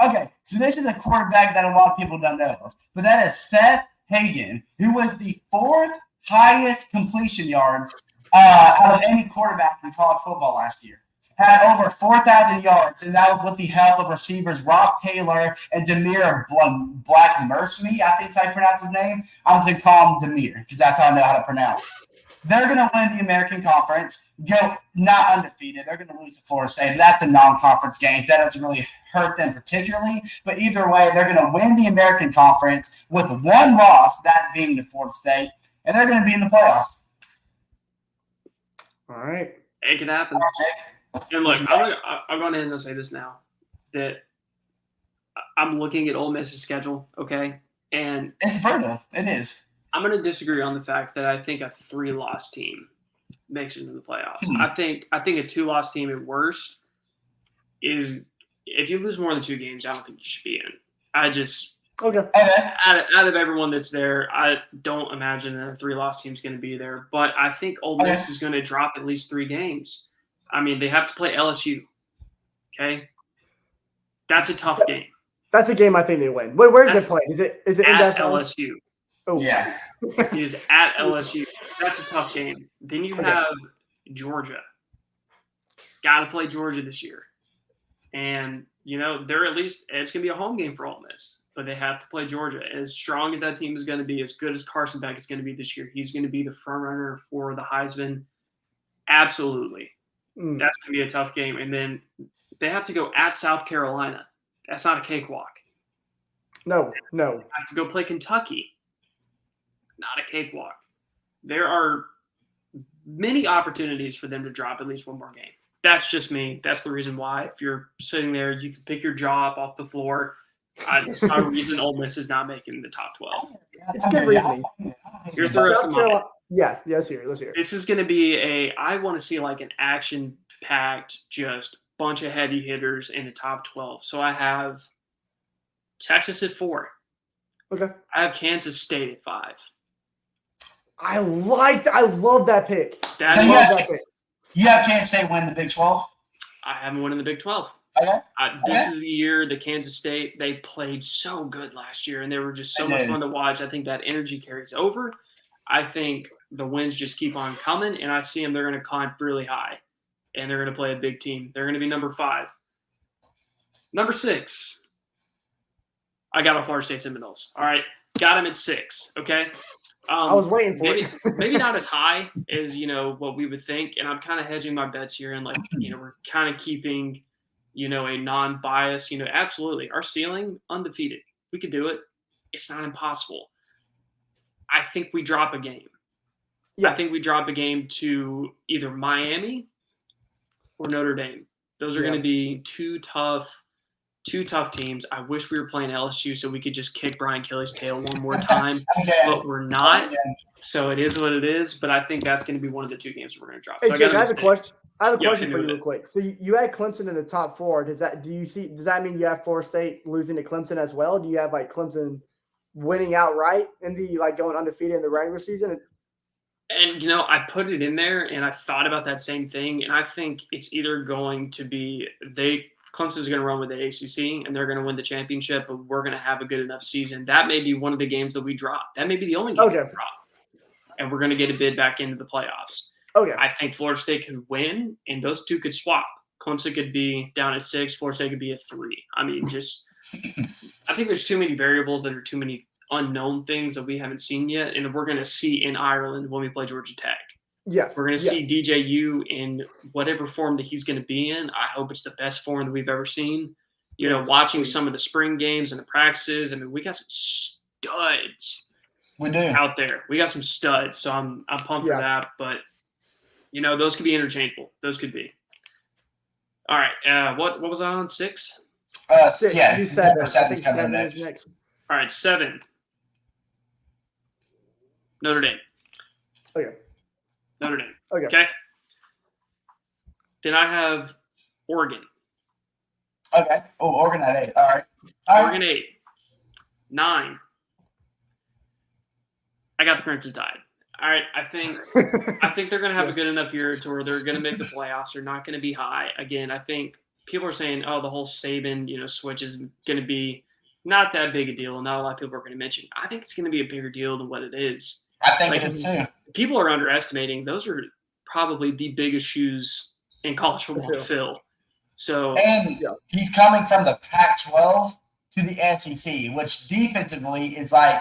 Okay, so this is a quarterback that a lot of people don't know of, but that is Seth Hagen, who was the 4th highest completion yards out of any quarterback in college football last year. Had over 4,000 yards, and that was with the help of receivers Rock Taylor and Demir Blackmersme. I think that's how you pronounce his name. I'm going to call him Demir because that's how I know how to pronounce. They're going to win the American Conference, go not undefeated. They're going to lose to Florida State. That's a non-conference game. That doesn't really hurt them particularly. But either way, they're going to win the American Conference with 1 loss, that being to Florida State, and they're going to be in the playoffs. All right. It can happen. And look, I'm going ahead and say this now, that I'm looking at Ole Miss's schedule, okay? And it's brutal. It is. I'm going to disagree on the fact that I think a 3-loss team makes it into the playoffs. I think a 2-loss team at worst is – if you lose more than 2 games, I don't think you should be in. Okay. Out of everyone that's there, I don't imagine that a 3-loss team is going to be there. But I think Ole Miss is going to drop at least 3 games. I mean, they have to play LSU. Okay, that's a tough game. That's a game I think they win. Where is it played? Is it at LSU? Oh yeah, it is at LSU. That's a tough game. Then you have Georgia. Got to play Georgia this year, and they're at least it's going to be a home game for Ole Miss. But they have to play Georgia. As strong as that team is going to be, as good as Carson Beck is going to be this year, he's going to be the front runner for the Heisman. Absolutely. That's going to be a tough game. And then they have to go at South Carolina. That's not a cakewalk. No. They have to go play Kentucky. Not a cakewalk. There are many opportunities for them to drop at least 1 more game. That's just me. That's the reason why. If you're sitting there, you can pick your jaw up off the floor. It's not a reason Ole Miss is not making the top 12. It's good reasoning. Here's the rest of mine. Yeah, let's hear it. This is going to be I want to see like an action-packed, just bunch of heavy hitters in the top 12. So I have Texas at 4. Okay. I have Kansas State at 5. I love that pick. You have Kansas State win the Big 12? I haven't won in the Big 12. Okay. This is the year the Kansas State, they played so good last year, and they were just so much fun to watch. I think that energy carries over. I think the wins just keep on coming, and I see them. They're going to climb really high, and they're going to play a big team. They're going to be number 5. Number 6. I got Florida State Seminoles. All right. Got him at 6. Okay. I was waiting for it. Maybe not as high as, what we would think. And I'm kind of hedging my bets here. And we're kind of keeping, a non-bias, absolutely. Our ceiling, undefeated. We could do it. It's not impossible. I think we drop a game. Yeah. I think we drop a game to either Miami or Notre Dame. Those are going to be two tough teams. I wish we were playing LSU so we could just kick Brian Kelly's tail one more time, but we're not. So it is what it is. But I think that's going to be one of the 2 games we're going to drop. Hey, so Jake, I have a question. For you real quick. So you had Clemson in the top 4. Does that mean you have Florida State losing to Clemson as well? Do you have Clemson winning outright and going undefeated in the regular season? And, I put it in there and I thought about that same thing. And I think it's either going to be Clemson's going to run with the ACC and they're going to win the championship, but we're going to have a good enough season. That may be one of the games that we drop. That may be the only game we drop. And we're going to get a bid back into the playoffs. Okay. I think Florida State could win and those 2 could swap. Clemson could be down at 6. Florida State could be at 3. I mean, I think there's too many variables and there are too many unknown things that we haven't seen yet. And we're going to see in Ireland when we play Georgia Tech. Yeah, we're going to see DJU in whatever form that he's going to be in. I hope it's the best form that we've ever seen. Watching some of the spring games and the practices. I mean, we got some studs. We do out there. We got some studs, so I'm pumped for that. But those could be interchangeable. Those could be. All right. What was I on 6? 6. Yeah, 7's coming next. All right, 7. Notre Dame. Okay. Notre Dame. Okay. Then I have Oregon. Okay. Oh, Oregon at 8. All right. Oregon 8. 9. I got the Crimson Tide. All right. I think they're going to have a good enough year to where they're going to make the playoffs. They're not going to be high. Again, I think people are saying, the whole Saban, switch is going to be not that big a deal. Not a lot of people are going to mention. I think it's going to be a bigger deal than what it is. I think it is too. People are underestimating. Those are probably the biggest shoes in college football to fill. So, he's coming from the Pac-12 to the SEC, which defensively is like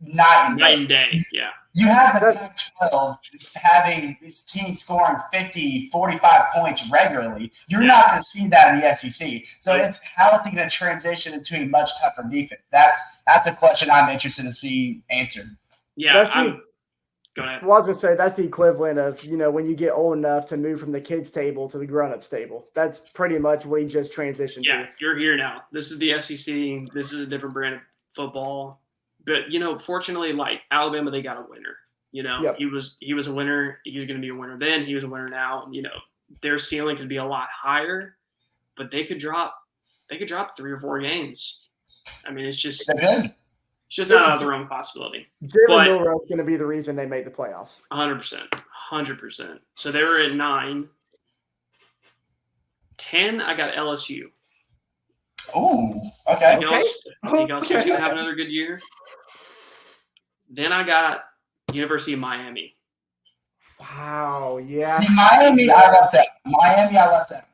night and day. Yeah. You have the Pac-12 having this team scoring 50, 45 points regularly. You're not going to see that in the SEC. So it's how is he going to transition into a much tougher defense? That's a question I'm interested to see answered. Yeah. Go ahead. Well, I was going to say that's the equivalent of, when you get old enough to move from the kids' table to the grown-ups table. That's pretty much what he just transitioned to. Yeah, you're here now. This is the SEC. This is a different brand of football. But, fortunately, Alabama, they got a winner. He was a winner. He's going to be a winner then. He was a winner now. Their ceiling could be a lot higher, but they could drop 3 or 4 games. I mean, it's just not out of the realm of possibility. Jalen Milroe is going to be the reason they made the playoffs. 100%. So they were at 9. 10, I got LSU. Oh, okay. I think LSU's going to have another good year. Then I got University of Miami. Wow, yeah. See, Miami, I left out.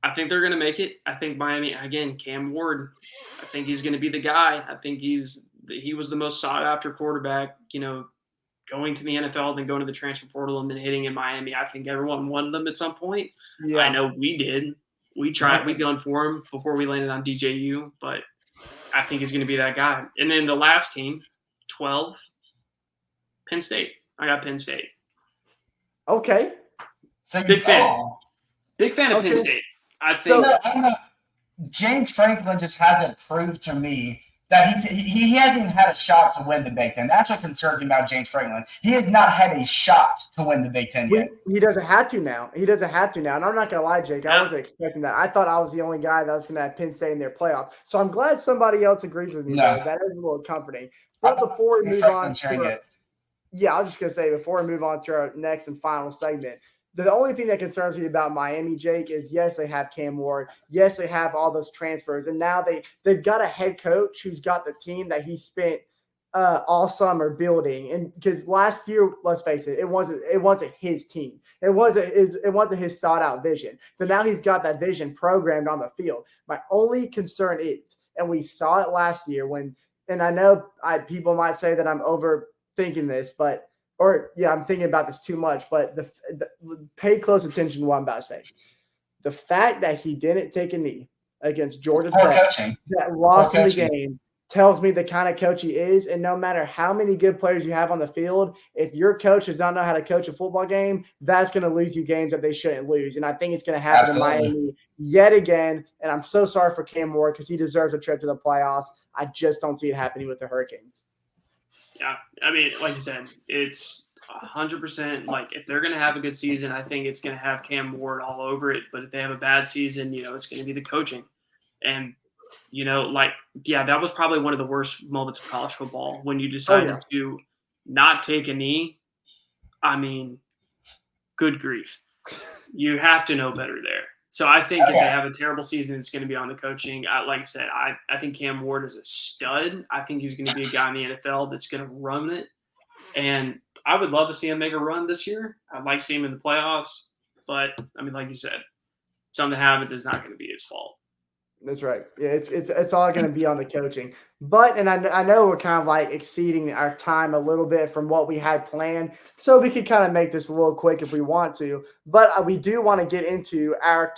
I think they're going to make it. I think Miami, again, Cam Ward, I think he's going to be the guy. I think he was the most sought-after quarterback, going to the NFL, then going to the transfer portal, and then hitting in Miami. I think everyone wanted them at some point. Yeah. I know we did. We tried. We gone for him before we landed on DJU, but I think he's going to be that guy. And then the last team, 12, Penn State. I got Penn State. Okay. So Big fan. Big fan of Penn State. I think. I don't know. James Franklin just hasn't proved to me that he hasn't even had a shot to win the Big Ten. That's what concerns me about James Franklin. He has not had a shot to win the Big Ten yet. He doesn't have to now. And I'm not going to lie, Jake. I wasn't expecting that. I thought I was the only guy that was going to have Penn State in their playoffs. So I'm glad somebody else agrees with me. No. That is a little comforting. But before we move on I was just going to say, before we move on to our next and final segment, the only thing that concerns me about Miami, Jake, is yes, they have Cam Ward. Yes, they have all those transfers. And now they've got a head coach who's got the team that he spent all summer building, and because last year, let's face it, it wasn't his team. It wasn't his thought out vision. But now he's got that vision programmed on the field. My only concern is, and we saw it last year and I know people might say that I'm overthinking this, I'm thinking about this too much. But pay close attention to what I'm about to say. The fact that he didn't take a knee against Georgia Tech, that lost in the game, tells me the kind of coach he is. And no matter how many good players you have on the field, if your coach does not know how to coach a football game, that's going to lose you games that they shouldn't lose. And I think it's going to happen in Miami yet again. And I'm so sorry for Cam Ward because he deserves a trip to the playoffs. I just don't see it happening with the Hurricanes. Yeah, I mean, like you said, it's 100%. Like, if they're going to have a good season, I think it's going to have Cam Ward all over it. But if they have a bad season, it's going to be the coaching. And that was probably one of the worst moments of college football when you decided to not take a knee. I mean, good grief. You have to know better there. So I think if they have a terrible season, it's going to be on the coaching. Like I said, I think Cam Ward is a stud. I think he's going to be a guy in the NFL that's going to run it. And I would love to see him make a run this year. I'd like to see him in the playoffs. But, I mean, like you said, something happens, it's not going to be his fault. That's right. Yeah, it's all going to be on the coaching. And I know we're kind of like exceeding our time a little bit from what we had planned, so we could kind of make this a little quick if we want to. But we do want to get into our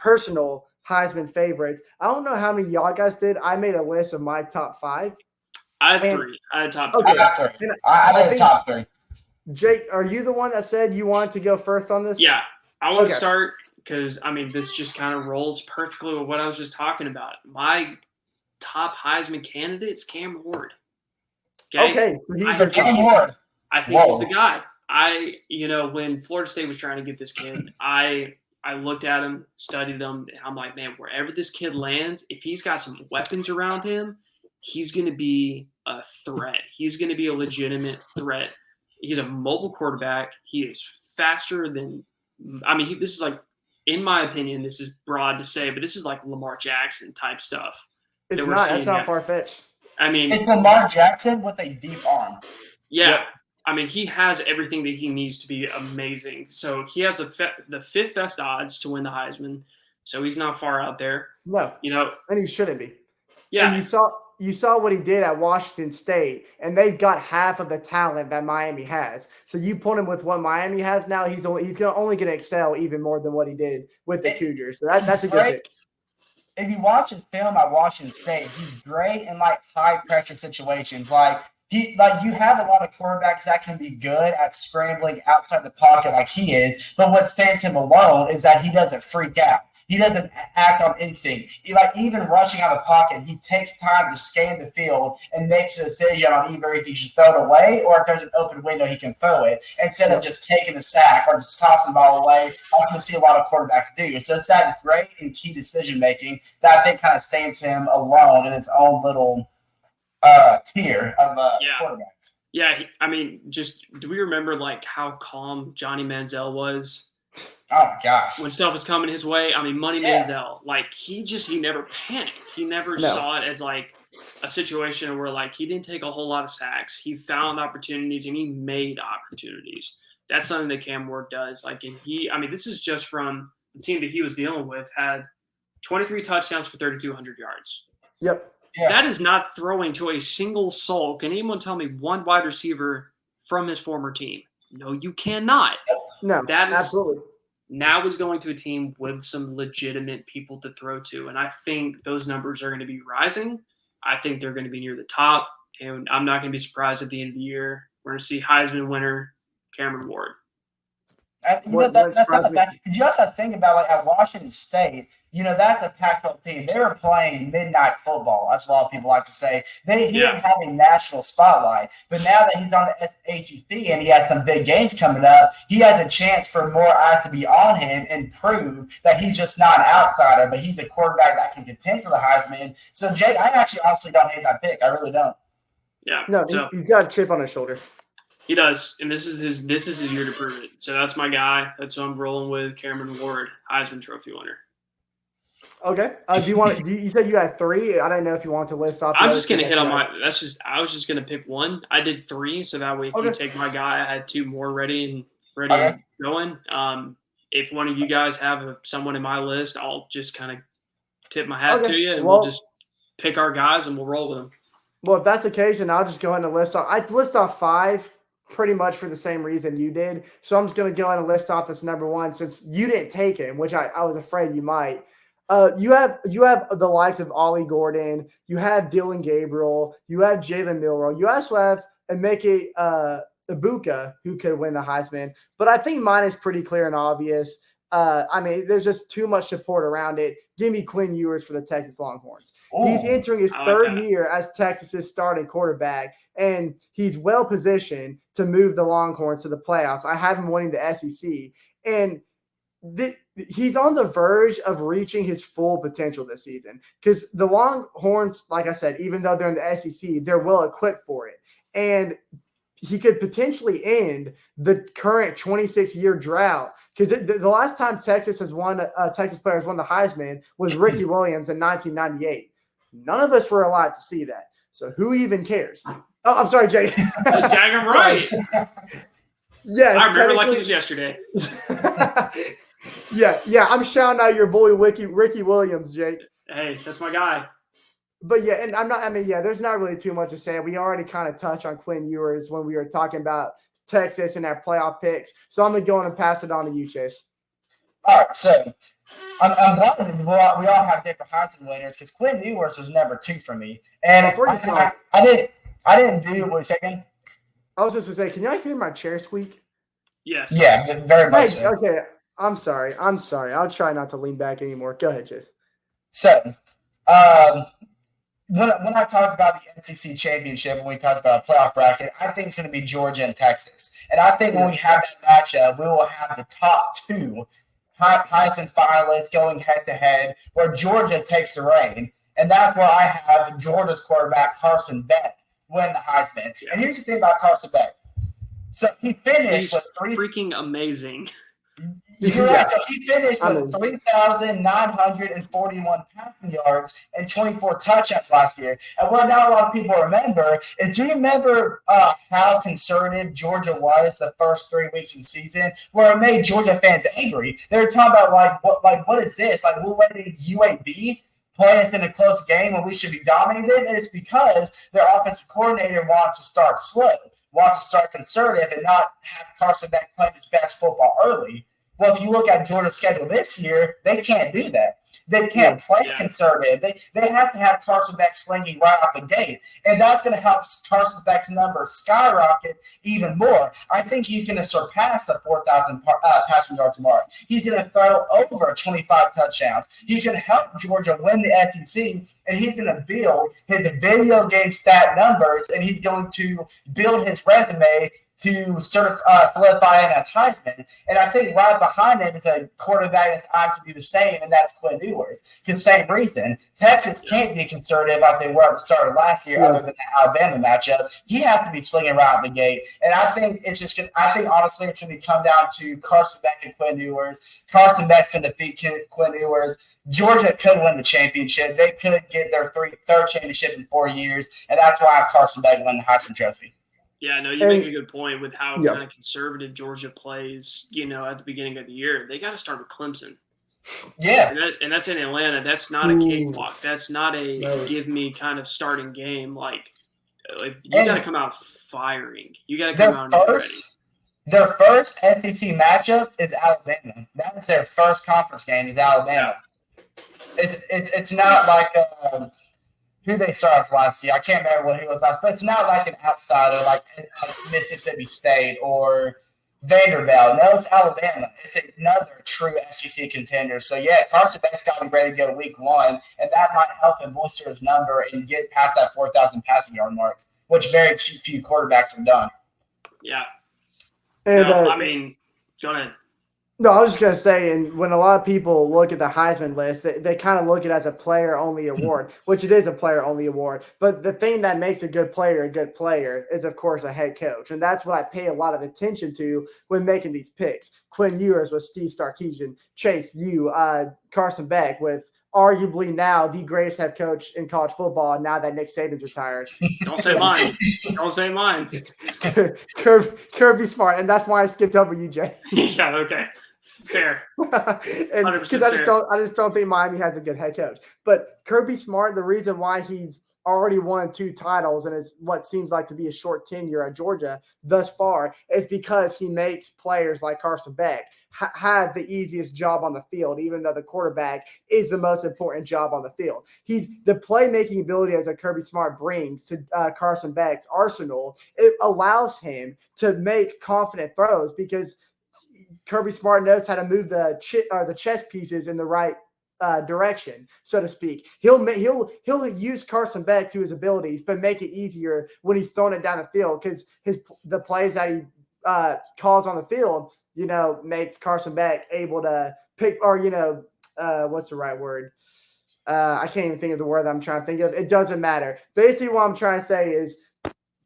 personal Heisman favorites. I don't know how many y'all guys did. I made a list of my top 5. I had 3. I had top 3. Okay. I had a top 3. Jake, are you the one that said you wanted to go first on this? Yeah, I want to start. Because, I mean, this just kind of rolls perfectly with what I was just talking about. My top Heisman candidate is Cam Ward. Okay. Cam Ward. I think he's the guy. When Florida State was trying to get this kid, I looked at him, studied him, and I'm like, man, wherever this kid lands, if he's got some weapons around him, he's going to be a threat. He's going to be a legitimate threat. He's a mobile quarterback. He is faster than – I mean, this is like – in my opinion, this is broad to say, but this is like Lamar Jackson type stuff. It's not. That's not far-fetched. I mean, it's Lamar Jackson with a deep arm. Yeah. Yep. I mean, he has everything that he needs to be amazing. So he has the fifth best odds to win the Heisman. So he's not far out there. No. And he shouldn't be. Yeah. And you saw what he did at Washington State, and they've got half of the talent that Miami has. So you put him with what Miami has now, he's only going to excel even more than what he did with the Cougars. So that's a good pick. If you watch his film at Washington State, he's great in like high pressure situations. You have a lot of quarterbacks that can be good at scrambling outside the pocket like he is, but what stands him alone is that he doesn't freak out. He doesn't act on instinct. Even rushing out of the pocket, he takes time to scan the field and makes a decision on either if he should throw it away or if there's an open window he can throw it instead of just taking a sack or just tossing the ball away like you see a lot of quarterbacks do. So it's that great and key decision-making that I think kind of stands him alone in his own little tier of quarterbacks. Yeah, I mean, do we remember how calm Johnny Manziel was? Oh my gosh! When stuff was coming his way, I mean, Manziel, he never panicked. He never saw it as a situation where he didn't take a whole lot of sacks. He found opportunities and he made opportunities. That's something that Cam Ward does. This is just from the team that he was dealing with, had 23 touchdowns for 3,200 yards. Yep. Yeah. That is not throwing to a single soul. Can anyone tell me one wide receiver from his former team? No, you cannot. No, absolutely. Now is going to a team with some legitimate people to throw to. And I think those numbers are going to be rising. I think they're going to be near the top. And I'm not going to be surprised at the end of the year. We're going to see Heisman winner Cameron Ward. That's not the fact. Because you also have to think about at Washington State, that's a Pac-12 team. They were playing midnight football, as a lot of people like to say. He didn't have a national spotlight. But now that he's on the ACC and he has some big games coming up, he has a chance for more eyes to be on him and prove that he's just not an outsider, but he's a quarterback that can contend for the Heisman. So, Jake, I actually honestly don't hate that pick. I really don't. Yeah. No, he's got a chip on his shoulder. He does, and this is his year to prove it. So that's my guy. That's who I'm rolling with, Cameron Ward, Heisman Trophy winner. Okay. Do you want? You said you had 3. I didn't know if you want to list off. I'm just gonna hit on my. I was just gonna pick one. I did 3, so that way if you take my guy, I had 2 more ready and going. If one of you guys have someone in my list, I'll just kind of tip my hat to you, and we'll just pick our guys and we'll roll with them. Well, if that's the case, then I'll just go ahead and list off. I list off 5 pretty much for the same reason you did. So I'm just going to go ahead and list off this number 1 since you didn't take him, which I was afraid you might. You have the likes of Ollie Gordon. You have Dylan Gabriel. You have Jalen Milroe. You also have Emeka Ibuka, who could win the Heisman. But I think mine is pretty clear and obvious. There's just too much support around it. Give me Quinn Ewers for the Texas Longhorns. Ooh, he's entering his third year as Texas's starting quarterback, and he's well positioned to move the Longhorns to the playoffs. I have him winning the SEC, and he's on the verge of reaching his full potential this season because the Longhorns, like I said, even though they're in the SEC, they're well equipped for it. And he could potentially end the current 26-year drought because the last time Texas players won the Heisman was Ricky Williams in 1998. None of us were alive to see that. So who even cares? Oh, I'm sorry, Jay. Dang, right. Yeah, I remember like it was yesterday. Yeah. I'm shouting out your boy Ricky Williams, Jake. Hey, that's my guy. But yeah, and there's not really too much to say. We already kind of touched on Quinn Ewers when we were talking about Texas and our playoff picks. So I'm going to go on and pass it on to you, Chase. All right, so I'm glad that we all have different Heisman winners because Quinn Ewers was number 2 for me. And I didn't do – wait a second. I was just going to say, can y'all hear my chair squeak? Yes. Yeah, very much so. Okay, I'm sorry. I'll try not to lean back anymore. Go ahead, Chase. So, when I talked about the SEC championship, when we talked about a playoff bracket, I think it's going to be Georgia and Texas. And I think when we have that matchup, we will have the top 2 Heisman finalists going head-to-head where Georgia takes the reign. And that's where I have Georgia's quarterback, Carson Beck, win the Heisman. Yeah. And here's the thing about Carson Beck. So he finished with freaking amazing. You're right. So he finished with 3,941 passing yards and 24 touchdowns last year. And what not a lot of people remember is, do you remember how conservative Georgia was the first 3 weeks of the season, where it made Georgia fans angry? They were talking about what is this? Like, we'll let UAB play us in a close game when we should be dominating them, and it's because their offensive coordinator wants to start slow, wants to start conservative, and not have Carson Beck play his best football early. Well, if you look at Georgia's schedule this year, they can't do that. They can't play conservative. They have to have Carson Beck slinging right off the gate. And that's going to help Carson Beck's numbers skyrocket even more. I think he's going to surpass the 4,000 passing yards mark. He's going to throw over 25 touchdowns. He's going to help Georgia win the SEC, and he's going to build his video game stat numbers, and he's going to build his resume to solidify him as Heisman. And I think right behind him is a quarterback that's out to do the same, and that's Quinn Ewers. Because same reason, Texas can't be conservative like they were at the start of last year, other than the Alabama matchup. He has to be slinging right out the gate. And I think honestly, it's going to come down to Carson Beck and Quinn Ewers. Carson Beck's going to defeat Quinn Ewers. Georgia could win the championship. They could get their third championship in 4 years, and that's why Carson Beck won the Heisman Trophy. Yeah, no, you make a good point with how kind of conservative Georgia plays, at the beginning of the year. They got to start with Clemson. Yeah. And that's in Atlanta. That's not a cakewalk. That's not a give me kind of starting game. Like you got to come out firing. You got to come out and ready. Their first SEC matchup is Alabama. That was their first conference game is Alabama. Yeah. It's not like who they started last year. I can't remember what he was like, but it's not like an outsider like Mississippi State or Vanderbilt. No, it's Alabama. It's another true SEC contender. So, yeah, Carson Beck's got to be ready to go week 1, and that might help him bolster his number and get past that 4,000 passing yard mark, which very few quarterbacks have done. Yeah. And, go ahead. No, I was just going to say, and when a lot of people look at the Heisman list, they kind of look at it as a player-only award, which it is a player-only award. But the thing that makes a good player is, of course, a head coach. And that's what I pay a lot of attention to when making these picks. Quinn Ewers with Steve Sarkisian, Chase, Carson Beck with arguably now the greatest head coach in college football now that Nick Saban's retired. Don't say mine. Don't say mine. Kirby Smart, and that's why I skipped over you, Jay. Yeah, okay. Fair. Because I just don't think Miami has a good head coach. But Kirby Smart, the reason why he's already won 2 titles and is what seems like to be a short tenure at Georgia thus far is because he makes players like Carson Beck have the easiest job on the field, even though the quarterback is the most important job on the field. He's the playmaking ability as a Kirby Smart brings to Carson Beck's arsenal. It allows him to make confident throws because Kirby Smart knows how to move the chess pieces in the right direction, so to speak. He'll use Carson Beck to his abilities, but make it easier when he's throwing it down the field because the plays that he calls on the field, makes Carson Beck able to pick or what's the right word? I can't even think of the word that I'm trying to think of. It doesn't matter. Basically, what I'm trying to say is,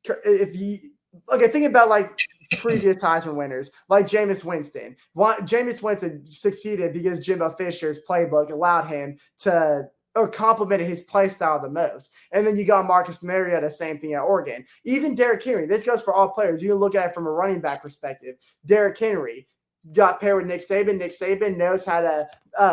think about like previous Heisman winners, like Jameis Winston. Jameis Winston succeeded because Jimbo Fisher's playbook allowed him to or complimented his play style the most. And then you got Marcus Mariota, same thing at Oregon. Even Derrick Henry, this goes for all players. You can look at it from a running back perspective. Derrick Henry got paired with Nick Saban. Nick Saban knows how to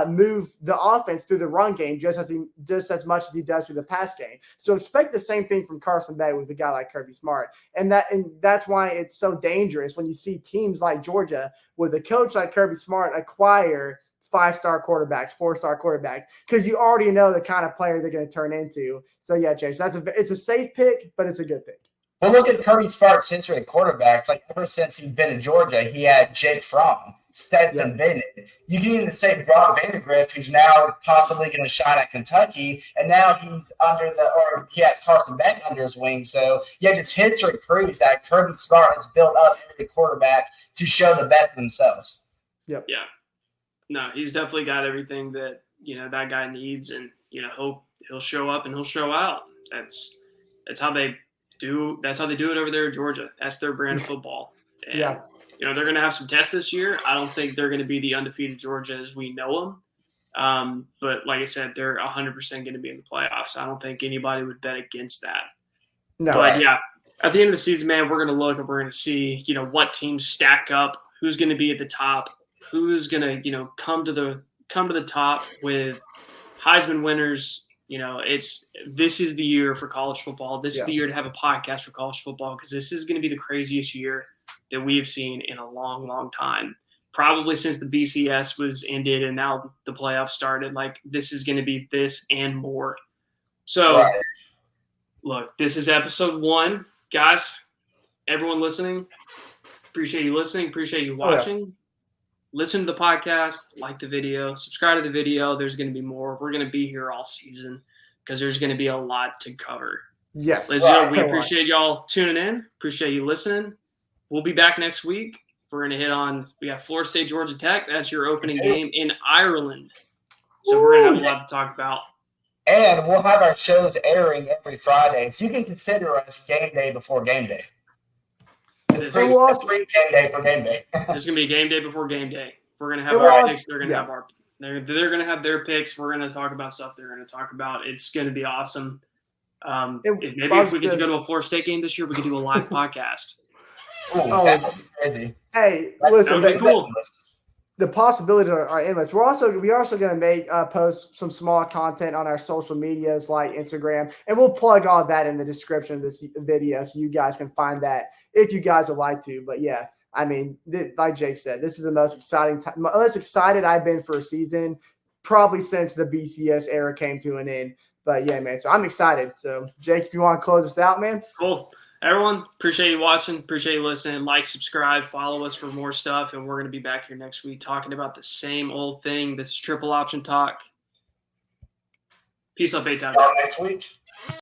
move the offense through the run game just as much as he does through the pass game. So expect the same thing from Carson Beck with a guy like Kirby Smart. And that's why it's so dangerous when you see teams like Georgia with a coach like Kirby Smart acquire 5-star quarterbacks, 4-star quarterbacks, because you already know the kind of player they're going to turn into. So yeah, Chase, it's a safe pick, but it's a good pick. Well, look at Kirby Smart's history at quarterbacks. Like ever since he's been in Georgia, he had Jake Fromm, Stetson Bennett. You can even say Brock Vandagriff, who's now possibly going to shine at Kentucky, and now he's he has Carson Beck under his wing. So yeah, just history proves that Kirby Smart has built up every quarterback to show the best of themselves. Yep. Yeah. No, he's definitely got everything that that guy needs, and hope he'll show up and he'll show out. That's how they do. That's how they do it over there in Georgia. That's their brand of football. And, yeah. They're going to have some tests this year. I don't think they're going to be the undefeated Georgia as we know them. But like I said, they're 100% going to be in the playoffs. I don't think anybody would bet against that. No. But yeah, at the end of the season, man, we're going to look and we're going to see, what teams stack up, who's going to be at the top, who's going to, come to the top with Heisman winners. This is the year for college football. This is the year to have a podcast for college football because this is going to be the craziest year that we have seen in a long, long time. Probably since the BCS was ended and now the playoffs started. Like, this is going to be this and more. So, Look, this is episode 1. Guys, everyone listening, appreciate you listening. Appreciate you watching. Oh, yeah. Listen to the podcast, like the video, subscribe to the video. There's going to be more. We're going to be here all season because there's going to be a lot to cover. Yes. Ladies and gentlemen, we appreciate y'all tuning in. Appreciate you listening. We'll be back next week. We're going to hit on – we got Florida State, Georgia Tech. That's your opening game in Ireland. So we're going to have a lot to talk about. And we'll have our shows airing every Friday. So you can consider us game day before game day. It's free game day for game day. This is gonna be game day before game day. We're gonna have our picks. They're gonna have our. They're gonna have their picks. We're gonna talk about stuff they're gonna talk about. It's gonna be awesome. Maybe if we get to go to a Florida State game this year, we could do a live podcast. That would be crazy. Hey, listen, that would be cool. The possibilities are endless. We're also going to post some small content on our social medias like Instagram, and we'll plug all that in the description of this video so you guys can find that if you guys would like to. But yeah, I mean, like Jake said, this is the most exciting time, most excited I've been for a season probably since the BCS era came to an end. But yeah, man, so I'm excited. So Jake, if you want to close us out, man. Cool. Everyone, appreciate you watching. Appreciate you listening. Like, subscribe, follow us for more stuff. And we're going to be back here next week talking about the same old thing. This is Triple Option Talk. Peace up, A-Town. Next week.